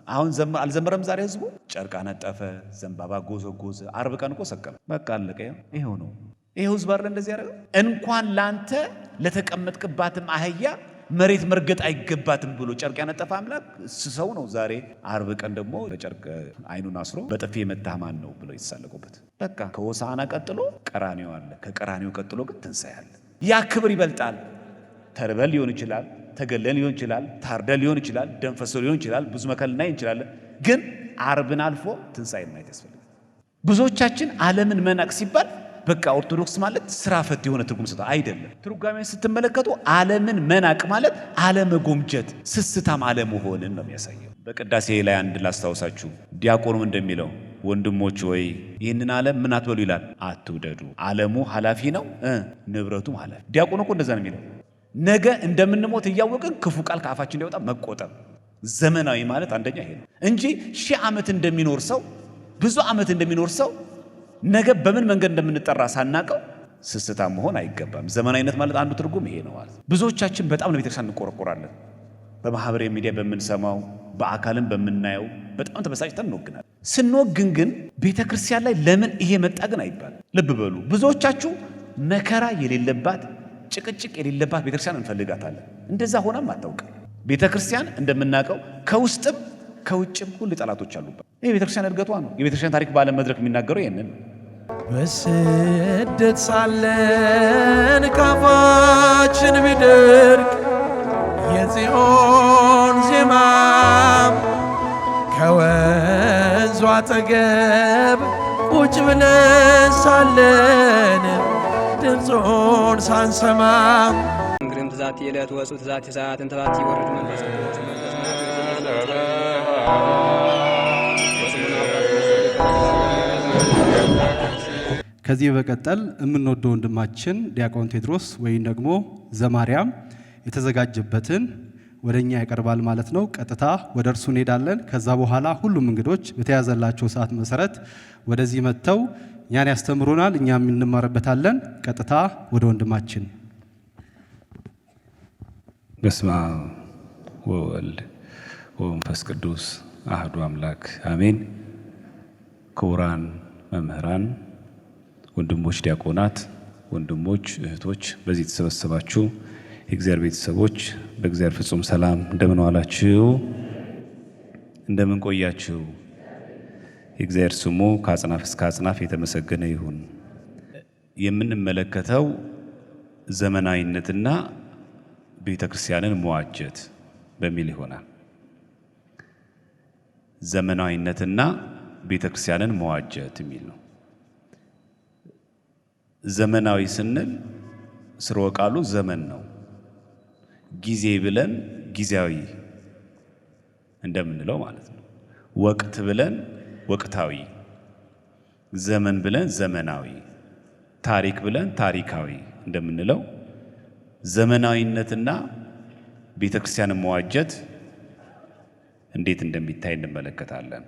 አሁን አልዘመረም ዛሬ ህዝቡ ጨርቃ ነጠፈ ዘንባባ ጎዘጎዘ አርብ ቀን እኮ ሰቀለ በቃ አለቀ ይሄው ነው ይሄው ህዝብ አይደል እንደዚህ ያደረገው እንኳን ላንተ ለተቀመጥክባትም አህያ መሬት መርገጥ አይገባትም ብሎ ጨርቅ ያነጠፈ አምላክ ሰው ነው ዛሬ አርብ ቀን ደግሞ በጨርቅ አይኑን አስሮ በጥፊ የመታህ ማን ነው ብሎ ይሳለቁበት በቃ ከሆሳዕና ቀጥሎ ቀራንዮ አለ ከቀራንዮ ቀጥሎ ግን ትንሣኤ አለ ያ ክብር ይበልጣል ተርበል ሊሆን ይችላል ተገለን ሊሆን ይችላል ታርደል ሊሆን ይችላል ደንፈሶ ሊሆን ይችላል ብዙ መከልና ይችላል ግን አርብን አልፎ ትንሣኤ ማየት ያስፈልጋል ብዙዎቻችን ዓለምን መናቅ ሲባል በቃ ኦርቶዶክስ ማለት ስራ ፈት የሆነ ትርጉም ሰጣ አይደለም ትርጓሜን ስትመለከቱ ዓለምን መናቅ ማለት ዓለም ጎምጀት ስስታም ዓለም ሆነን ነው የሚያሳየው በቅዳሴ ላይ አንድ ላስታውሳችሁ ዲያቆኑም እንደሚለው ወንድሞች ወይ ይህንን ዓለም ምን አትበሉ ይላል አትውደዱ ዓለሙ ሐላፊ ነው ንብረቱም ሐላፊ ዲያቆኑ እኮ እንደዛ ነው የሚለው ነገ እንደምንሞት እያወቅን ክፉ ቃል ከአፋችን እንዲወጣ መቆጠብ ዘመናዊ ማለት አንደኛ ይሄ ነው እንጂ ሺህ ዓመት እንደሚኖር ሰው ብዙ ዓመት እንደሚኖር ሰው ነገ በምን መንገድ እንደምንጠራ ሳናቀው ስስታም መሆን አይገባም ዘመናዊነት ማለት አንዱ ትርጉም ይሄ ነው ማለት ብዙዎቻችን በጣም ለቤተክርስቲያን እንቆረቆራለን በማህበራዊ ሚዲያ በምንሰማው በአካልም በምናየው በጣም ተበሳጭተን እንወግናለን ስንወግን ግን ቤተክርስቲያን ላይ ለምን ይሄ መጣ ግን አይባልም ልብ በሉ ብዙዎቻችሁ መከራ የሌለባት ጭቅጭቅ የሌለባት ቤተክርስቲያን እንፈልጋታለን እንደዛ ሆነም አታውቅም ቤተክርስቲያን እንደምናቀው ከውስጥም ከውጭም ሁሉ ጠላቶች አሉበት ይሄ ቤተክርስቲያን እድገቷ ነው የቤተክርስቲያን ታሪክ ባለ መድረክ የሚናገረው ይሄንን በስደት ሳለን ካፋችን ቢደርቅ የጽዮን ዜማ ከወንዙ አጠገብ ቁጭ ብለን ሳለን ድምፁን ሳንሰማ እንግዲህም ትዛት የዕለት ወፁ ትዛት የሰዓት እንተባት ይወርድ መንፈስ ቅዱስ ከዚህ በቀጠል የምንወደው ወንድማችን ዲያቆን ቴድሮስ ወይም ደግሞ ዘማርያም የተዘጋጀበትን ወደኛ ያቀርባል ማለት ነው ቀጥታ ወደ እርሱ እንሄዳለን ከዛ በኋላ ሁሉም እንግዶች በተያዘላቸው ሰዓት መሰረት ወደዚህ መጥተው እኛን ያስተምሩናል እኛም እንማርበታለን ቀጥታ ወደ ወንድማችን በስመ አብ ወወልድ ወመንፈስ ቅዱስ አሐዱ አምላክ አሜን ክቡራን መምህራን ወንድሞች ዲያቆናት ወንድሞች እህቶች በዚህ ተሰበሰባችሁ የእግዚአብሔር ቤተሰቦች በእግዚአብሔር ፍጹም ሰላም እንደምን ዋላችሁ እንደምን ቆያችሁ የእግዚአብሔር ስሙ ከአጽናፍ እስከ አጽናፍ የተመሰገነ ይሁን የምንመለከተው ዘመናዊነትና ቤተክርስቲያንን መዋጀት በሚል ይሆናል ዘመናዊነትና ቤተክርስቲያንን መዋጀት የሚል ነው ዘመናዊ ስንል ስርወ ቃሉ ዘመን ነው ጊዜ ብለን ጊዜያዊ እንደምንለው ማለት ነው ወቅት ብለን ወቅታዊ ዘመን ብለን ዘመናዊ ታሪክ ብለን ታሪካዊ እንደምንለው ዘመናዊነትና ቤተክርስቲያንን መዋጀት እንዴት እንደሚታይ እንመለከታለን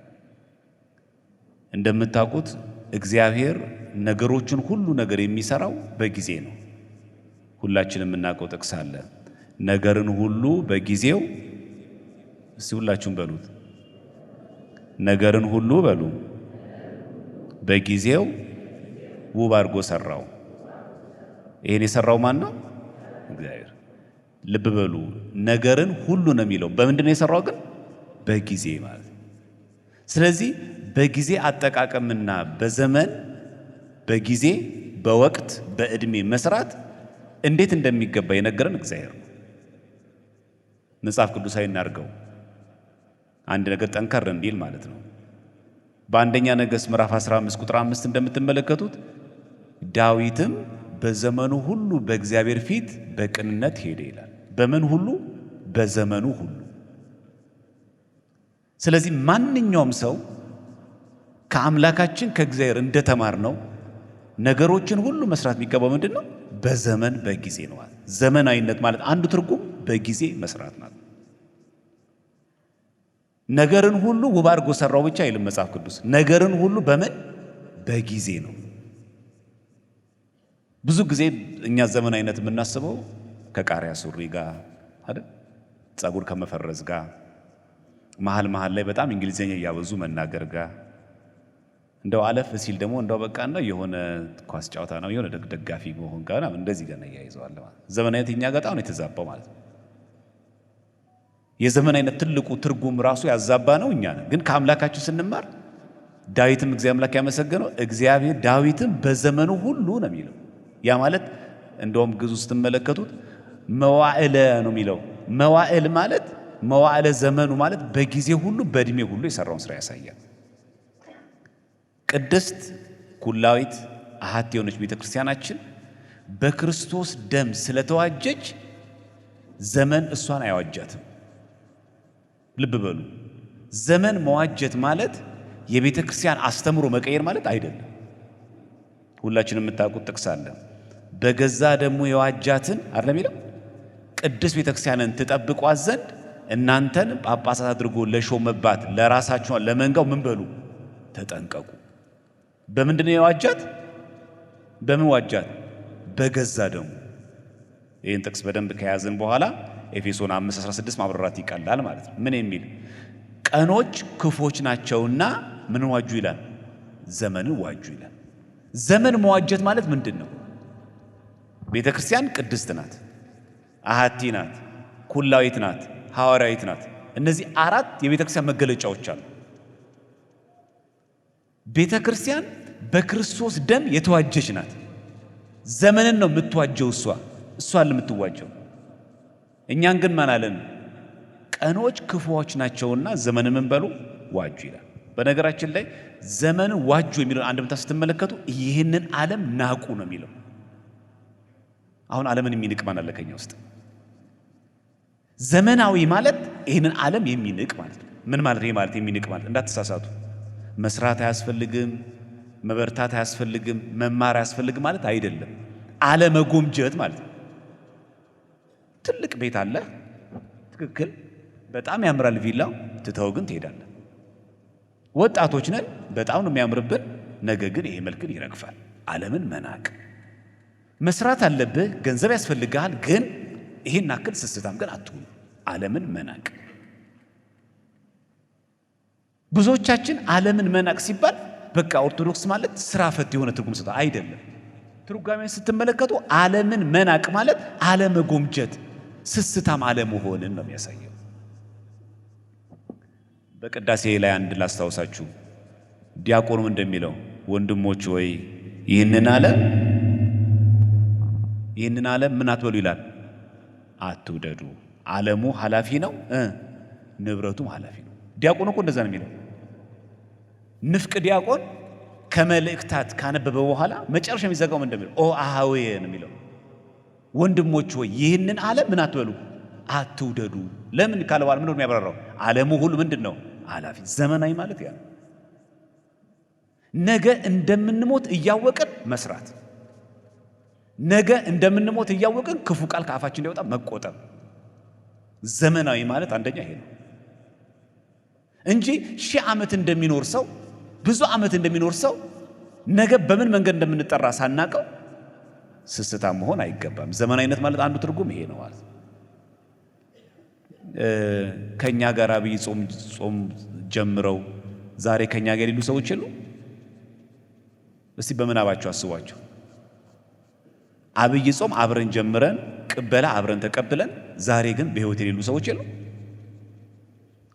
እንደምታውቁት እግዚአብሔር ነገሮችን ሁሉ ነገር የሚሰራው በጊዜ ነው ሁላችንም የምናውቀው ጥቅስ አለ ነገርን ሁሉ በጊዜው እስቲ ሁላችሁም በሉት ነገርን ሁሉ በሉ በጊዜው ውብ አድርጎ ሰራው ይሄን የሰራው ማን ነው እግዚአብሔር ልብ በሉ ነገርን ሁሉ ነው የሚለው በምንድነው የሰራው ግን በጊዜ ማለት ስለዚህ በጊዜ አጠቃቀምና በዘመን በጊዜ በወቅት በእድሜ መስራት እንዴት እንደሚገባ የነገረን እግዚአብሔር ነው መጽሐፍ ቅዱሳዊ እናርገው አንድ ነገር ጠንከር እንዲል ማለት ነው በአንደኛ ነገሥት ምዕራፍ 15 ቁጥር 5 እንደምትመለከቱት ዳዊትም በዘመኑ ሁሉ በእግዚአብሔር ፊት በቅንነት ሄደ ይላል በምን ሁሉ በዘመኑ ሁሉ ስለዚህ ማንኛውም ሰው ከአምላካችን ከእግዚአብሔር እንደተማር ነው ነገሮችን ሁሉ መስራት የሚገባው ምንድነው በዘመን በጊዜ ነው ዘመናዊነት ማለት አንዱ ትርጉም በጊዜ መስራት ማለት ነገርን ሁሉ ውብ አድርጎ ሰራው ብቻ አይልም መጽሐፍ ቅዱስ ነገርን ሁሉ በምን በጊዜ ነው ብዙ ጊዜ እኛ ዘመናዊነት የምናስበው ከቃሪያ ሱሪ ጋር አይደል ጸጉር ከመፈረዝ ጋር መሃል ላይ በጣም እንግሊዘኛ እያበዙ መናገር ጋር እንደው አለፍ ሲል ደግሞ እንደው በቃ እንደው የሆነ ኳስ ጨዋታ ነው የሆነ ደጋፊ መሆን ጋር እንደዚህ ጋር ያያይዘዋል ማለት ዘመናዊነት እኛ ጋር ነው የተዛባው ማለት ነው። የዘመናዊነት ትልቁ ትርጉም ራሱ ያዛባ ነው እኛ ነን። ግን ከአምላካችን ስንማር ዳዊትም እግዚአብሔር አምላክ ያመሰገነው እግዚአብሔር ዳዊትም በዘመኑ ሁሉ ነው የሚለው። ያ ማለት እንደውም ግዙ ስትመለከቱት መዋዕለ ነው የሚለው። መዋዕል ማለት መዋዕለ ዘመኑ ማለት በጊዜ ሁሉ በእድሜ ሁሉ የሰራውን ስራ ያሳያል። ቅድስት ኩላዊት አሐቲ የሆነች ቤተክርስቲያናችን በክርስቶስ ደም ስለተዋጀች ዘመን እሷን አያዋጃትም። ልብ በሉ። ዘመን መዋጀት ማለት የቤተ ክርስቲያን አስተምሮ መቀየር ማለት አይደለም። ሁላችንም የምታውቁት ጥቅስ አለ። በገዛ ደሙ የዋጃትን አይደለም ይለው ቅድስት ቤተ ክርስቲያንን ትጠብቋት ዘንድ እናንተን ጳጳሳት አድርጎ ለሾመባት ለራሳችሁ ለመንጋው ምን በሉ ተጠንቀቁ። በምንድነው የዋጃት? በምን ዋጃት? በገዛ ደሙ። ይህን ጥቅስ በደንብ ከያዝን በኋላ ኤፌሶን 5:16 ማብራራት ይቀላል ማለት ነው። ምን የሚል ቀኖች ክፎች ናቸውና ምን ዋጁ ይላል? ዘመንን ዋጁ ይላል። ዘመን መዋጀት ማለት ምንድን ነው? ቤተ ክርስቲያን ቅድስት ናት፣ አሐቲ ናት፣ ኩላዊት ናት፣ ሐዋርያዊት ናት። እነዚህ አራት የቤተ ክርስቲያን መገለጫዎች አሉ። ቤተ ክርስቲያን በክርስቶስ ደም የተዋጀች ናት። ዘመንን ነው የምትዋጀው እሷን የምትዋጀው። እኛን ግን ማን አለን? ቀኖች ክፉዎች ናቸውና ዘመንን ምን በሉ ዋጁ ይላል። በነገራችን ላይ ዘመንን ዋጁ የሚለውን አንድምታ ስትመለከቱ ይህንን ዓለም ናቁ ነው የሚለው። አሁን ዓለምን የሚንቅ ማን አለ ከኛ ውስጥ? ዘመናዊ ማለት ይህንን ዓለም የሚንቅ ማለት ነው። ምን ማለት ይሄ ማለት የሚንቅ ማለት እንዳትሳሳቱ። መስራት አያስፈልግም፣ መበርታት አያስፈልግም፣ መማር አያስፈልግም ማለት አይደለም። አለመጎምጀት ማለት ነው። ትልቅ ቤት አለ፣ ትክክል፣ በጣም ያምራል ቪላው፣ ትተው ግን ትሄዳለህ። ወጣቶች ነን፣ በጣም ነው የሚያምርብን፣ ነገ ግን ይሄ መልክን ይረግፋል። ዓለምን መናቅ። መስራት አለብህ፣ ገንዘብ ያስፈልግሃል፣ ግን ይሄን አክል ስስታም ግን አትሁን። ዓለምን መናቅ። ብዙዎቻችን ዓለምን መናቅ ሲባል በቃ ኦርቶዶክስ ማለት ስራ ፈት የሆነ ትርጉም ሰጥቷል። አይደለም። ትርጓሜውን ስትመለከቱ ዓለምን መናቅ ማለት አለመጎምጀት፣ ስስታም አለመሆንን ነው የሚያሳየው። በቅዳሴ ላይ አንድ ላስታውሳችሁ። ዲያቆኑም እንደሚለው ወንድሞች ወይ ይህንን ዓለም ምን አትበሉ ይላል፣ አትውደዱ። ዓለሙ ኃላፊ ነው፣ ንብረቱም ኃላፊ ነው። ዲያቆኑ እኮ እንደዛ ነው የሚለው። ንፍቅ ዲያቆን ከመልእክታት ካነበበ በኋላ መጨረሻ የሚዘጋው ምን እንደሚለው ኦ አሃዌ ነው የሚለው። ወንድሞች ሆይ ይህንን ዓለም ምን አትበሉ አትውደዱ። ለምን ካለ በኋላ ምን ነው የሚያብራራው? ዓለሙ ሁሉ ምንድን ነው? ኃላፊ። ዘመናዊ ማለት ያ ነገ እንደምንሞት እያወቅን መስራት፣ ነገ እንደምንሞት እያወቅን ክፉ ቃል ከአፋችን እንዲወጣ መቆጠብ። ዘመናዊ ማለት አንደኛ ይሄ ነው እንጂ 1000 ዓመት እንደሚኖር ሰው ብዙ ዓመት እንደሚኖር ሰው ነገ በምን መንገድ እንደምንጠራ ሳናቀው ስስታ መሆን አይገባም። ዘመናዊነት ማለት አንዱ ትርጉም ይሄ ነው ማለት ነው። ከኛ ጋር አብይ ጾም ጀምረው ዛሬ ከኛ ጋር የሌሉ ሰዎች የሉ? እስቲ በምናባቸው አስቧቸው። አብይ ጾም አብረን ጀምረን ቅበላ አብረን ተቀብለን ዛሬ ግን በህይወት የሌሉ ሰዎች የሉ?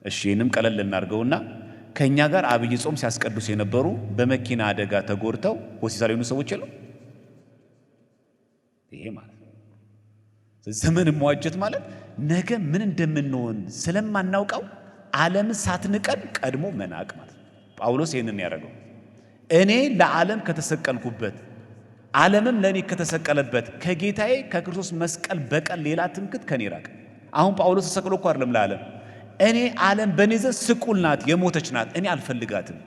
እሺ ይህንም ቀለል እናድርገውና ከኛ ጋር አብይ ጾም ሲያስቀድሱ የነበሩ በመኪና አደጋ ተጎድተው ሆስፒታል የሆኑ ሰዎች የሉ? ይሄ ማለት ዘመን መዋጀት ማለት ነገ ምን እንደምንሆን ስለማናውቀው ዓለም ሳትንቀን ቀድሞ መናቅ ማለት ነው። ጳውሎስ ይህንን ያደረገው እኔ ለዓለም ከተሰቀልኩበት ዓለምም ለእኔ ከተሰቀለበት ከጌታዬ ከክርስቶስ መስቀል በቀር ሌላ ትምክህት ከኔ ራቅ። አሁን ጳውሎስ ተሰቅሎ እኮ አይደለም ለዓለም እኔ ዓለም በእኔ ዘንድ ስቁል ናት፣ የሞተች ናት፣ እኔ አልፈልጋትም።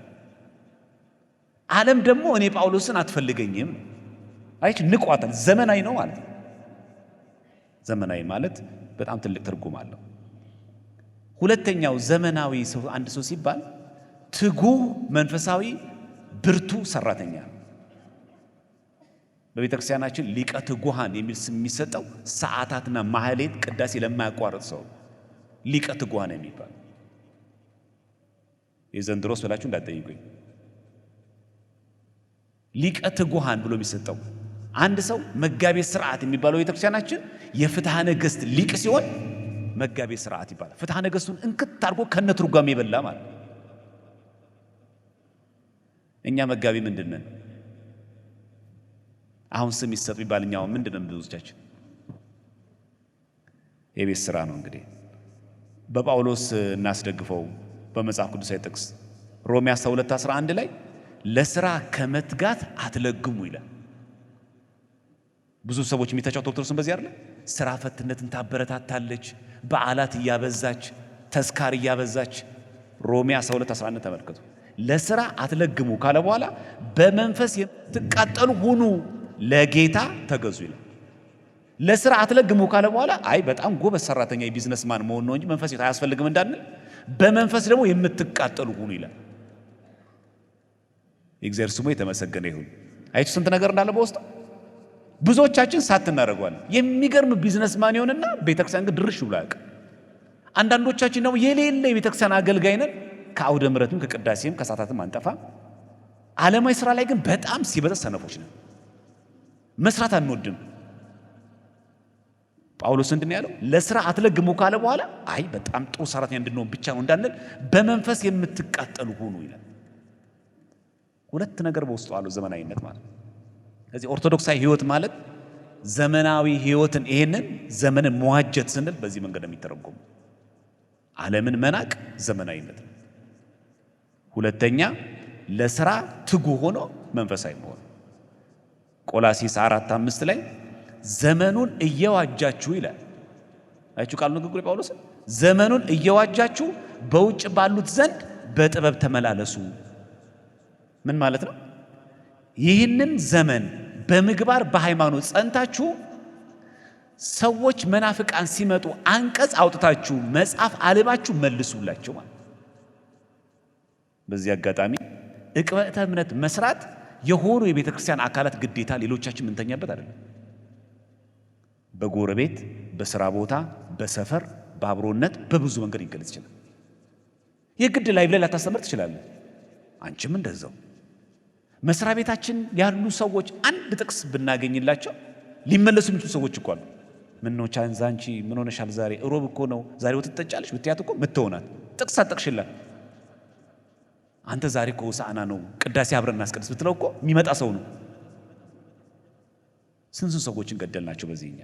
ዓለም ደግሞ እኔ ጳውሎስን አትፈልገኝም። አይች ንቋታል። ዘመናዊ ነው ማለት ነው። ዘመናዊ ማለት በጣም ትልቅ ትርጉም አለው። ሁለተኛው ዘመናዊ ሰው አንድ ሰው ሲባል ትጉህ መንፈሳዊ ብርቱ ሰራተኛ ነው። በቤተ ክርስቲያናችን ሊቀ ትጉሃን የሚል ስም የሚሰጠው ሰዓታትና ማህሌት ቅዳሴ ለማያቋርጥ ሰው ሊቀ ትጉሃን የሚባል የዘንድሮስ ብላችሁ እንዳትጠይቁኝ። ሊቀ ትጉሃን ብሎ የሚሰጠው አንድ ሰው መጋቤ ሥርዓት የሚባለው ቤተክርስቲያናችን የፍትሐ ነገሥት ሊቅ ሲሆን መጋቤ ሥርዓት ይባላል። ፍትሐ ነገሥቱን እንክት አድርጎ ከነ ትርጓሜ የበላ ማለት። እኛ መጋቢ ምንድን ነን? አሁን ስም ይሰጥ ቢባል እኛው ምንድን ነን? ብዙዎቻችን የቤት ሥራ ነው። እንግዲህ በጳውሎስ እናስደግፈው በመጽሐፍ ቅዱሳዊ ጥቅስ ሮሜ 12:11 ላይ ለሥራ ከመትጋት አትለግሙ ይላል። ብዙ ሰዎች የሚተቻው ኦርቶዶክስን በዚህ አይደል? ሥራ ፈትነትን ታበረታታለች፣ በዓላት እያበዛች፣ ተስካር እያበዛች። ሮሜ 12:11 ተመልከቱ። ለሥራ አትለግሙ ካለ በኋላ በመንፈስ የምትቃጠሉ ሁኑ፣ ለጌታ ተገዙ ይላል። ለሥራ አትለግሙ ካለ በኋላ አይ በጣም ጎበዝ ሰራተኛ የቢዝነስማን መሆን ነው እንጂ መንፈስ አያስፈልግም እንዳንል በመንፈስ ደግሞ የምትቃጠሉ ሁኑ ይላል። የእግዚአብሔር ስሙ የተመሰገነ ይሁን። አይቱ ስንት ነገር እንዳለ በውስጡ ብዙዎቻችን ሳትናረጓለን። የሚገርም ቢዝነስማን ይሆንና ቤተክርስቲያን ግን ድርሽ ብሎ ያውቅ። አንዳንዶቻችን ደግሞ የሌለ የቤተክርስቲያን አገልጋይ ነን። ከአውደ ምሕረትም ከቅዳሴም ከሰዓታትም አንጠፋ። ዓለማዊ ስራ ላይ ግን በጣም ሲበዛ ሰነፎች ነን። መስራት አንወድም። ጳውሎስ እንድን ያለው ለሥራ አትለግሙ ካለ በኋላ አይ በጣም ጥሩ ሰራተኛ እንድንሆን ብቻ ነው እንዳንል በመንፈስ የምትቃጠሉ ሁኑ ይላል። ሁለት ነገር በውስጡ አለው ዘመናዊነት ማለት። ስለዚህ ኦርቶዶክሳዊ ሕይወት ማለት ዘመናዊ ሕይወትን ይሄንን ዘመንን መዋጀት ስንል በዚህ መንገድ የሚተረጎሙ ዓለምን መናቅ ዘመናዊነት ነው። ሁለተኛ ለሥራ ትጉ ሆኖ መንፈሳዊ መሆን። ቆላሲስ 4:5 ላይ ዘመኑን እየዋጃችሁ ይላል። አይቹ ቃል ንግግሩ ጳውሎስ ዘመኑን እየዋጃችሁ በውጭ ባሉት ዘንድ በጥበብ ተመላለሱ። ምን ማለት ነው? ይህንን ዘመን በምግባር በሃይማኖት ጸንታችሁ ሰዎች መናፍቃን ሲመጡ አንቀጽ አውጥታችሁ መጽሐፍ አልባችሁ መልሱላቸው ማለት። በዚህ አጋጣሚ ዕቅበተ እምነት መስራት የሆኑ የቤተ ክርስቲያን አካላት ግዴታ፣ ሌሎቻችን ምንተኛበት አይደለም። በጎረቤት፣ በስራ ቦታ፣ በሰፈር፣ በአብሮነት በብዙ መንገድ ይገለጽ ይችላል። የግድ ላይ ብለህ ላታስተምር ትችላለህ። አንቺም እንደዛው። መስሪያ ቤታችን ያሉ ሰዎች አንድ ጥቅስ ብናገኝላቸው ሊመለሱ የሚችሉ ሰዎች እኮ አሉ። ምን ነው ቻንዛ አንቺ ምን ሆነሻል? ዛሬ እሮብ እኮ ነው፣ ዛሬ ወተት ትጠጫለሽ ብትያት እኮ ምትሆናት ጥቅስ አጠቅሽላት። አንተ ዛሬ እኮ ሆሳዕና ነው ቅዳሴ አብረን እናስቀድስ ብትለው እኮ የሚመጣ ሰው ነው። ስንት ሰዎችን ገደልናቸው በዚህኛ።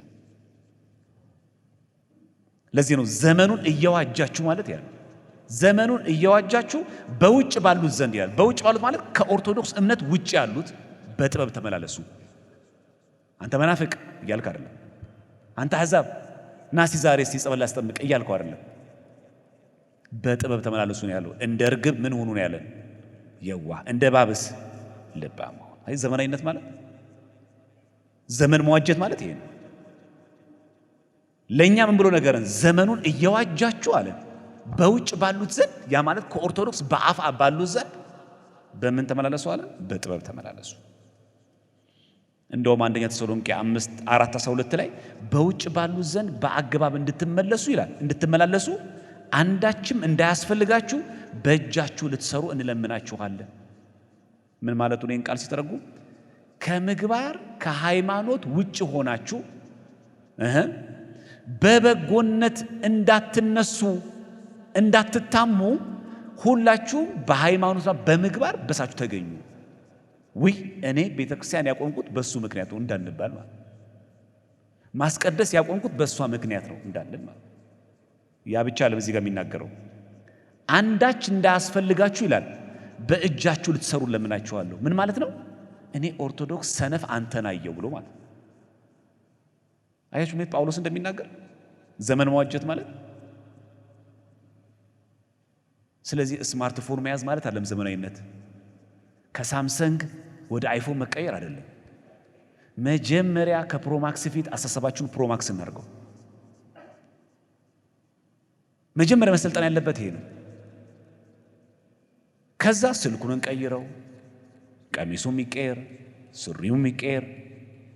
ለዚህ ነው ዘመኑን እየዋጃችሁ ማለት ያለው። ዘመኑን እየዋጃችሁ በውጭ ባሉት ዘንድ ይላል። በውጭ ባሉት ማለት ከኦርቶዶክስ እምነት ውጭ ያሉት በጥበብ ተመላለሱ። አንተ መናፍቅ እያልክ አይደለም። አንተ አሕዛብ ናሲ ዛሬ እስቲ ጸበል ላስጠምቅ እያልኩ አይደለም። በጥበብ ተመላለሱ ነው ያለው። እንደ ርግብ ምን ሆኑ ነው ያለን? የዋህ እንደ እባብስ ልባም ሆኑ። አይ ዘመናዊነት ማለት ዘመን መዋጀት ማለት ይሄ ነው። ለኛ ምን ብሎ ነገርን? ዘመኑን እየዋጃችሁ አለ በውጭ ባሉት ዘንድ። ያ ማለት ከኦርቶዶክስ በአፍ ባሉት ዘንድ በምን ተመላለሱ አለ? በጥበብ ተመላለሱ። እንደውም አንደኛ ተሰሎንቄ 5:4-12 ላይ በውጭ ባሉት ዘንድ በአገባብ እንድትመለሱ ይላል። እንድትመላለሱ አንዳችም እንዳያስፈልጋችሁ በእጃችሁ ልትሰሩ እንለምናችኋለን። ምን ማለቱ ነው? ይህን ቃል ሲተረጉም ከምግባር ከሃይማኖት ውጭ ሆናችሁ በበጎነት እንዳትነሱ እንዳትታሙ ሁላችሁ በሃይማኖትና በምግባር በሳችሁ ተገኙ። ውይ እኔ ቤተክርስቲያን ያቆምኩት በሱ ምክንያት ነው እንዳንባል ማለት፣ ማስቀደስ ያቆምኩት በሷ ምክንያት ነው እንዳንል ማለት። ያ ብቻ አለ። በዚህ ጋር የሚናገረው አንዳች እንዳያስፈልጋችሁ ይላል። በእጃችሁ ልትሰሩ ለምናችኋለሁ። ምን ማለት ነው? እኔ ኦርቶዶክስ ሰነፍ አንተን አየው ብሎ ማለት። አያችሁ ነው ጳውሎስ እንደሚናገር ዘመን መዋጀት ማለት። ስለዚህ ስማርትፎን መያዝ ማለት አይደለም ዘመናዊነት። ከሳምሰንግ ወደ አይፎን መቀየር አይደለም። መጀመሪያ ከፕሮማክስ ፊት አሳሰባችሁን ፕሮማክስ እናድርገው። መጀመሪያ መሰልጠን ያለበት ይሄ ነው። ከዛ ስልኩን እንቀይረው፣ ቀሚሱም ይቀየር፣ ሱሪውም ይቀየር፣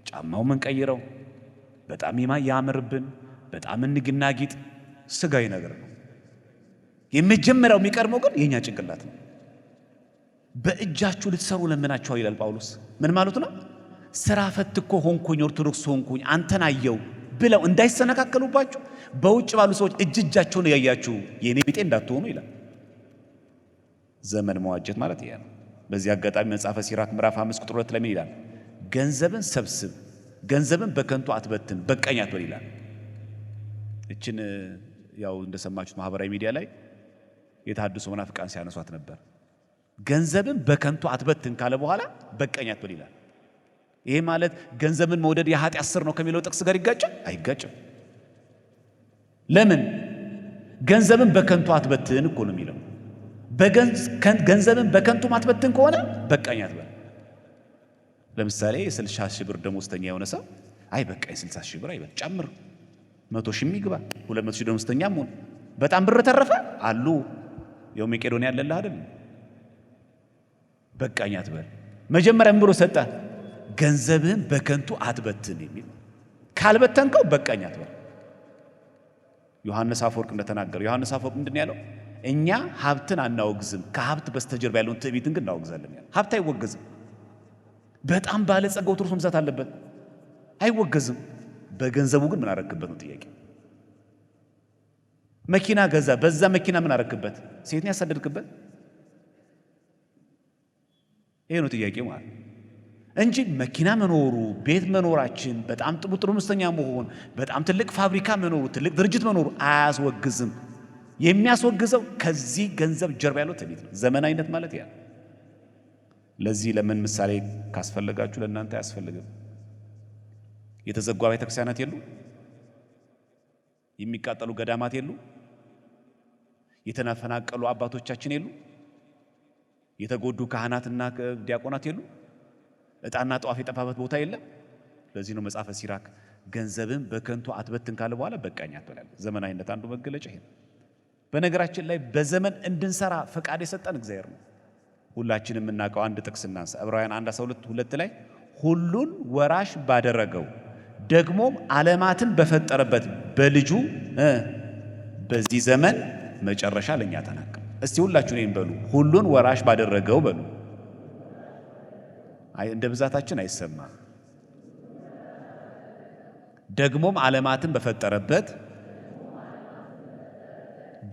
ጫማውም እንቀይረው። በጣም ያምርብን፣ በጣም እንግናጊጥ። ስጋዊ ነገር ነው። የመጀመሪያው የሚቀርመው ግን የኛ ጭንቅላት ነው። በእጃችሁ ልትሰሩ ለምናችኋል ይላል ጳውሎስ። ምን ማለቱ ነው? ስራ ፈት እኮ ሆንኩኝ ኦርቶዶክስ ሆንኩኝ አንተን አየው ብለው እንዳይሰነካከሉባችሁ በውጭ ባሉ ሰዎች እጃቸውን ያያችሁ የኔ ቢጤ እንዳትሆኑ ይላል። ዘመን መዋጀት ማለት ይሄ ነው። በዚህ አጋጣሚ መጽሐፈ ሲራክ ምዕራፍ 5 ቁጥር 2 ላይ ምን ይላል? ገንዘብን ሰብስብ፣ ገንዘብን በከንቱ አትበትን፣ በቃኝ አትበል ይላል። እችን ያው እንደሰማችሁት ማህበራዊ ሚዲያ ላይ የተሐድሶ መናፍቃን ሲያነሷት ነበር። ገንዘብን በከንቱ አትበትን ካለ በኋላ በቃኝ አትበል ይላል። ይሄ ማለት ገንዘብን መውደድ የኃጢአት ስር ነው ከሚለው ጥቅስ ጋር ይጋጫል? አይጋጭም። ለምን? ገንዘብን በከንቱ አትበትን እኮ ነው የሚለው። ገንዘብን በከንቱ ማትበትን ከሆነ በቃኝ አትበል። ለምሳሌ የ60 ሺህ ብር ደሞዝተኛ የሆነ ሰው አይ በቃኝ 60 ሺህ ብር አይበል፣ ጨምር 100 ሺህ ይግባ፣ 200 ሺህ ደሞዝተኛ ሆነ፣ በጣም ብር ተረፈ አሉ ያው መቄዶንያ ያለልህ አይደል? በቃኝ አትበል። መጀመሪያ ምን ብሎ ሰጠ? ገንዘብህን በከንቱ አትበትን የሚል። ካልበተንከው በቃኝ አትበል። ዮሐንስ አፈወርቅ እንደተናገረው ዮሐንስ አፈወርቅ ምንድን ያለው? እኛ ሀብትን አናወግዝም፣ ከሀብት በስተጀርባ ያለውን ትዕቢትን ግን እናወግዛለን ያለው። ሀብት አይወገዝም። በጣም ባለጸጋው ትርሱ መብዛት አለበት፣ አይወገዝም። በገንዘቡ ግን ምን አረክበት ነው ጥያቄ። መኪና ገዛ፣ በዛ መኪና ምን አረክበት? ሴትን ያሳደድክበት? ይሄ ነው ጥያቄው ማለት እንጂ መኪና መኖሩ፣ ቤት መኖራችን፣ በጣም ጥሩ ምስተኛ መሆን፣ በጣም ትልቅ ፋብሪካ መኖሩ፣ ትልቅ ድርጅት መኖሩ አያስወግዝም። የሚያስወግዘው ከዚህ ገንዘብ ጀርባ ያለው ትዕቢት ነው። ዘመናዊነት ማለት ያ። ለዚህ ለምን ምሳሌ ካስፈለጋችሁ ለእናንተ አያስፈልግም። የተዘጉ ቤተ ክርስቲያናት የሉ፣ የሚቃጠሉ ገዳማት የሉ፣ የተፈናቀሉ አባቶቻችን የሉ፣ የተጎዱ ካህናትና ዲያቆናት የሉ፣ ዕጣንና ጧፍ የጠፋበት ቦታ የለም። ለዚህ ነው መጽሐፈ ሲራክ ገንዘብን በከንቱ አትበትን ካለ በኋላ በቃኝ አትበል። ዘመናዊነት አንዱ መገለጫ ይሄ ነው። በነገራችን ላይ በዘመን እንድንሰራ ፈቃድ የሰጠን እግዚአብሔር ነው። ሁላችንም የምናውቀው አንድ ጥቅስ እናንሳ። ዕብራውያን 1:12 ላይ ሁሉን ወራሽ ባደረገው ደግሞም ዓለማትን በፈጠረበት በልጁ በዚህ ዘመን መጨረሻ ለኛ ተናገረ። እስቲ ሁላችሁ እኔን በሉ፣ ሁሉን ወራሽ ባደረገው በሉ። እንደ ብዛታችን አይሰማም። ደግሞም ዓለማትን በፈጠረበት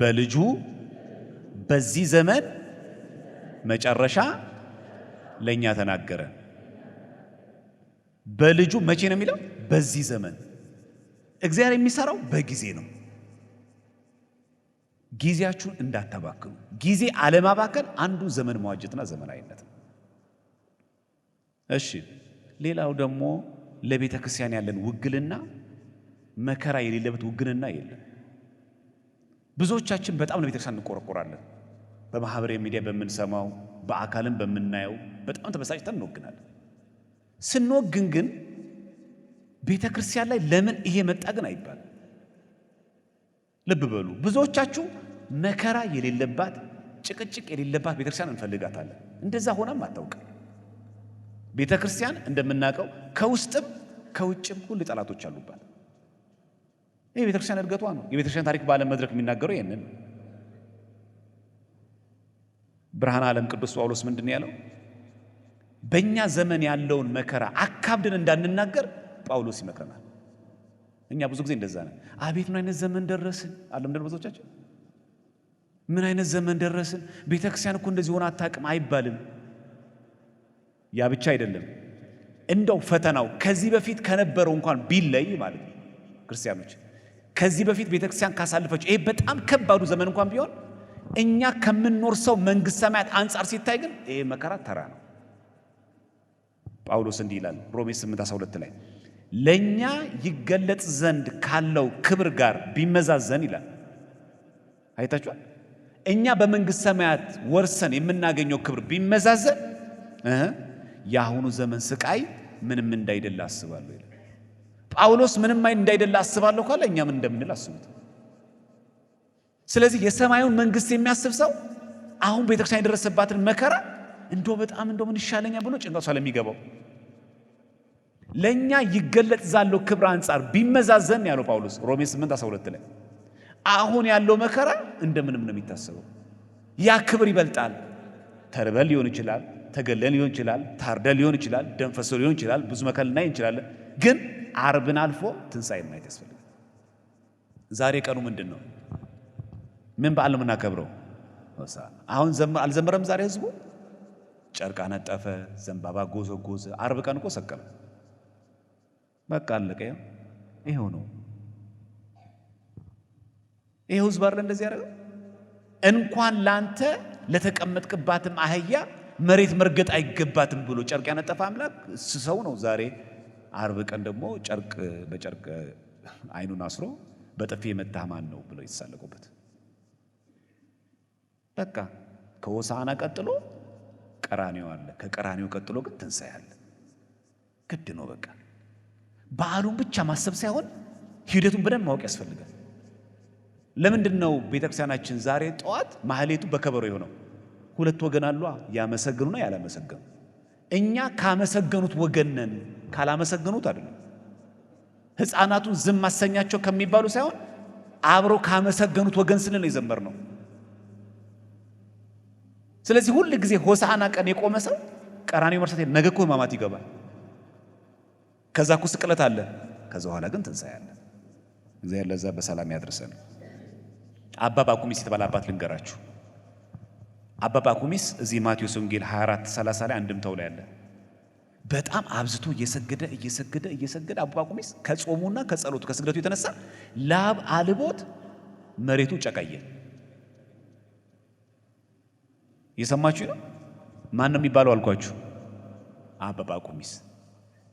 በልጁ በዚህ ዘመን መጨረሻ ለኛ ተናገረ። በልጁ መቼ ነው የሚለው? በዚህ ዘመን። እግዚአብሔር የሚሰራው በጊዜ ነው። ጊዜያችሁን እንዳታባክኑ። ጊዜ አለማባከን አንዱ ዘመን መዋጀትና ዘመናዊነት ነው። እሺ፣ ሌላው ደግሞ ለቤተ ክርስቲያን ያለን ውግልና መከራ የሌለበት ውግንና የለም። ብዙዎቻችን በጣም ለቤተ ክርስቲያን እንቆረቆራለን። በማህበራዊ ሚዲያ በምንሰማው በአካልም በምናየው በጣም ተበሳጭተን እንወግናለን። ስንወግን ግን ቤተ ክርስቲያን ላይ ለምን ይሄ መጣ ግን አይባልም። ልብ በሉ፣ ብዙዎቻችሁ መከራ የሌለባት ጭቅጭቅ የሌለባት ቤተ ክርስቲያን እንፈልጋታለን። እንደዛ ሆነም አታውቅም። ቤተ ክርስቲያን እንደምናውቀው ከውስጥም ከውጭም ሁሉ ጠላቶች አሉባት። ይሄ ቤተ ክርስቲያን እድገቷ ነው። የቤተ ክርስቲያን ታሪክ በዓለም መድረክ የሚናገረው ይሄንን። ብርሃነ ዓለም ቅዱስ ጳውሎስ ምንድን ያለው? በእኛ ዘመን ያለውን መከራ አካብድን እንዳንናገር ጳውሎስ ይመክረናል። እኛ ብዙ ጊዜ እንደዛ ነን። አቤት ምን አይነት ዘመን ደረስን አለም እንደው ብዙዎቻችን ምን አይነት ዘመን ደረስን፣ ቤተ ክርስቲያን እኮ እንደዚህ ሆነ አታውቅም አይባልም። ያ ብቻ አይደለም፣ እንደው ፈተናው ከዚህ በፊት ከነበረው እንኳን ቢለይ ማለት ነው። ክርስቲያኖች ከዚህ በፊት ቤተ ክርስቲያን ካሳለፈችው ይሄ በጣም ከባዱ ዘመን እንኳን ቢሆን እኛ ከምንኖር ሰው መንግስት ሰማያት አንጻር ሲታይ ግን ይሄ መከራ ተራ ነው። ጳውሎስ እንዲህ ይላል ሮሜ 8:12 ላይ ለኛ ይገለጥ ዘንድ ካለው ክብር ጋር ቢመዛዘን ይላል። አይታችኋል? እኛ በመንግስት ሰማያት ወርሰን የምናገኘው ክብር ቢመዛዘን የአሁኑ ዘመን ስቃይ ምንም እንዳይደለ አስባለሁ ይላል ጳውሎስ። ምንም እንዳይደለ አስባለሁ ካለ እኛ ምን እንደምንል አስቡት። ስለዚህ የሰማዩን መንግስት የሚያስብ ሰው አሁን ቤተክርስቲያን የደረሰባትን መከራ እንደው በጣም እንደው ምን ይሻለኛል ብሎ ጭንቀቱ ስለሚገባው ለኛ ይገለጥ ዛለው ክብር አንጻር ቢመዛዘን ያለው ጳውሎስ ሮሜ 8:12 ላይ አሁን ያለው መከራ እንደምንም ነው የሚታሰበው። ያ ክብር ይበልጣል። ተርበን ሊሆን ይችላል፣ ተገለን ሊሆን ይችላል፣ ታርደን ሊሆን ይችላል፣ ደም ፈሶ ሊሆን ይችላል፣ ብዙ መከራ ልናይ እንችላለን። ግን ዓርብን አልፎ ትንሣኤ ማየት ያስፈልጋል። ዛሬ ቀኑ ምንድን ነው? ምን በዓል ነው የምናከብረው? ሆሳዕና። አሁን አልዘመረም ዛሬ ህዝቡ? ጨርቅ አነጠፈ፣ ዘንባባ ጎዘጎዘ። ዓርብ ቀን እኮ ሰቀለ። በቃ አለቀ። ይሄው ነው። ይሄው ህዝብ አይደል እንደዚህ ያደረገው? እንኳን ላንተ ለተቀመጥክባትም አህያ መሬት መርገጥ አይገባትም ብሎ ጨርቅ ያነጠፈ አምላክ ሰው ነው። ዛሬ ዓርብ ቀን ደግሞ ጨርቅ በጨርቅ አይኑን አስሮ በጥፊ የመታህ ማን ነው ብሎ የተሳለቁበት። በቃ ከሆሳዕና ቀጥሎ ቀራንዮ አለ። ከቀራንዮ ቀጥሎ ግን ትንሣኤ አለ። ግድ ነው። በቃ በዓሉን ብቻ ማሰብ ሳይሆን ሂደቱን በደንብ ማወቅ ያስፈልጋል። ለምንድን ነው ቤተክርስቲያናችን ዛሬ ጠዋት ማህሌቱ በከበሮ የሆነው? ሁለት ወገን አሏ፣ ያመሰግኑና ያላመሰገኑ። እኛ ካመሰገኑት ወገን ነን፣ ካላመሰገኑት አይደለም። ሕፃናቱን ዝም ማሰኛቸው ከሚባሉ ሳይሆን አብረው ካመሰገኑት ወገን ስንል ነው የዘመርነው። ስለዚህ ሁል ጊዜ ሆሳዕና ቀን የቆመ ሰው ቀራንዮ መርሳት፣ ነገ እኮ ሕማማት ይገባል። ከዛ እኮ ስቅለት አለ። ከዛ በኋላ ግን ትንሣኤ አለ። እግዚአብሔር ለዛ በሰላም ያድርሰን። አባ ባኩሚስ የተባለ አባት ልንገራችሁ። አባ ባኩሚስ እዚህ ማቴዎስ ወንጌል 24:30 ላይ አንድምታው ላይ አለ። በጣም አብዝቶ እየሰገደ አባ ባኩሚስ ከጾሙና ከጸሎቱ ከስግደቱ የተነሳ ላብ አልቦት መሬቱ ጨቀየ። እየሰማችሁ ነው? ማን ነው የሚባለው አልኳችሁ? አባ ባኩሚስ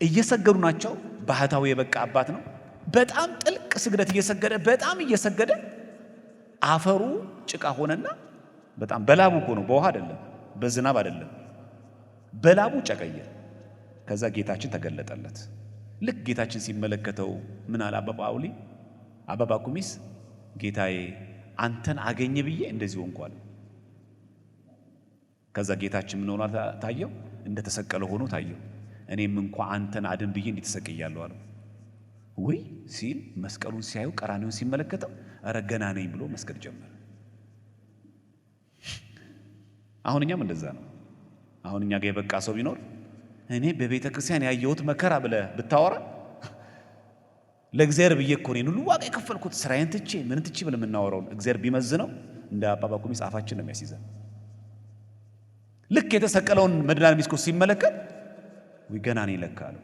እየሰገዱ ናቸው። ባህታዊ የበቃ አባት ነው። በጣም ጥልቅ ስግደት እየሰገደ አፈሩ ጭቃ ሆነና በጣም በላቡ እኮ ነው፣ በውሃ አይደለም፣ በዝናብ አይደለም፣ በላቡ ጨቀየ። ከዛ ጌታችን ተገለጠለት። ልክ ጌታችን ሲመለከተው ምን አለ አባ ባኩሚስ ጌታዬ አንተን አገኘ ብዬ እንደዚህ ሆንኳል። ከዛ ጌታችን ምን ሆኖ ታየው? እንደተሰቀለ ሆኖ ታየው። እኔም እንኳ አንተን አድን ብዬ እንዲህ ተሰቅያለሁ አለ። ወይ ሲል መስቀሉን ሲያዩ ቀራንዮን ሲመለከተው ኧረ ገና ነኝ ብሎ መስገድ ጀመረ። አሁን እኛም እንደዛ ነው። አሁን እኛ ጋር የበቃ ሰው ቢኖር እኔ በቤተ ክርስቲያን ያየሁት መከራ ብለህ ብታወራ ለእግዚአብሔር ብዬ እኮ እኔን ሁሉ ዋጋ የከፈልኩት ስራዬን ትቼ ምን ትቼ ብለህ የምናወራውን እግዚአብሔር ቢመዝነው እንደ አባ ባኩሚስ አፋችን ነው የሚያስይዘን። ልክ የተሰቀለውን መድኃኒዓለም ኢየሱስ ሲመለከት ወይ ገና ነኝ ለካ አለው።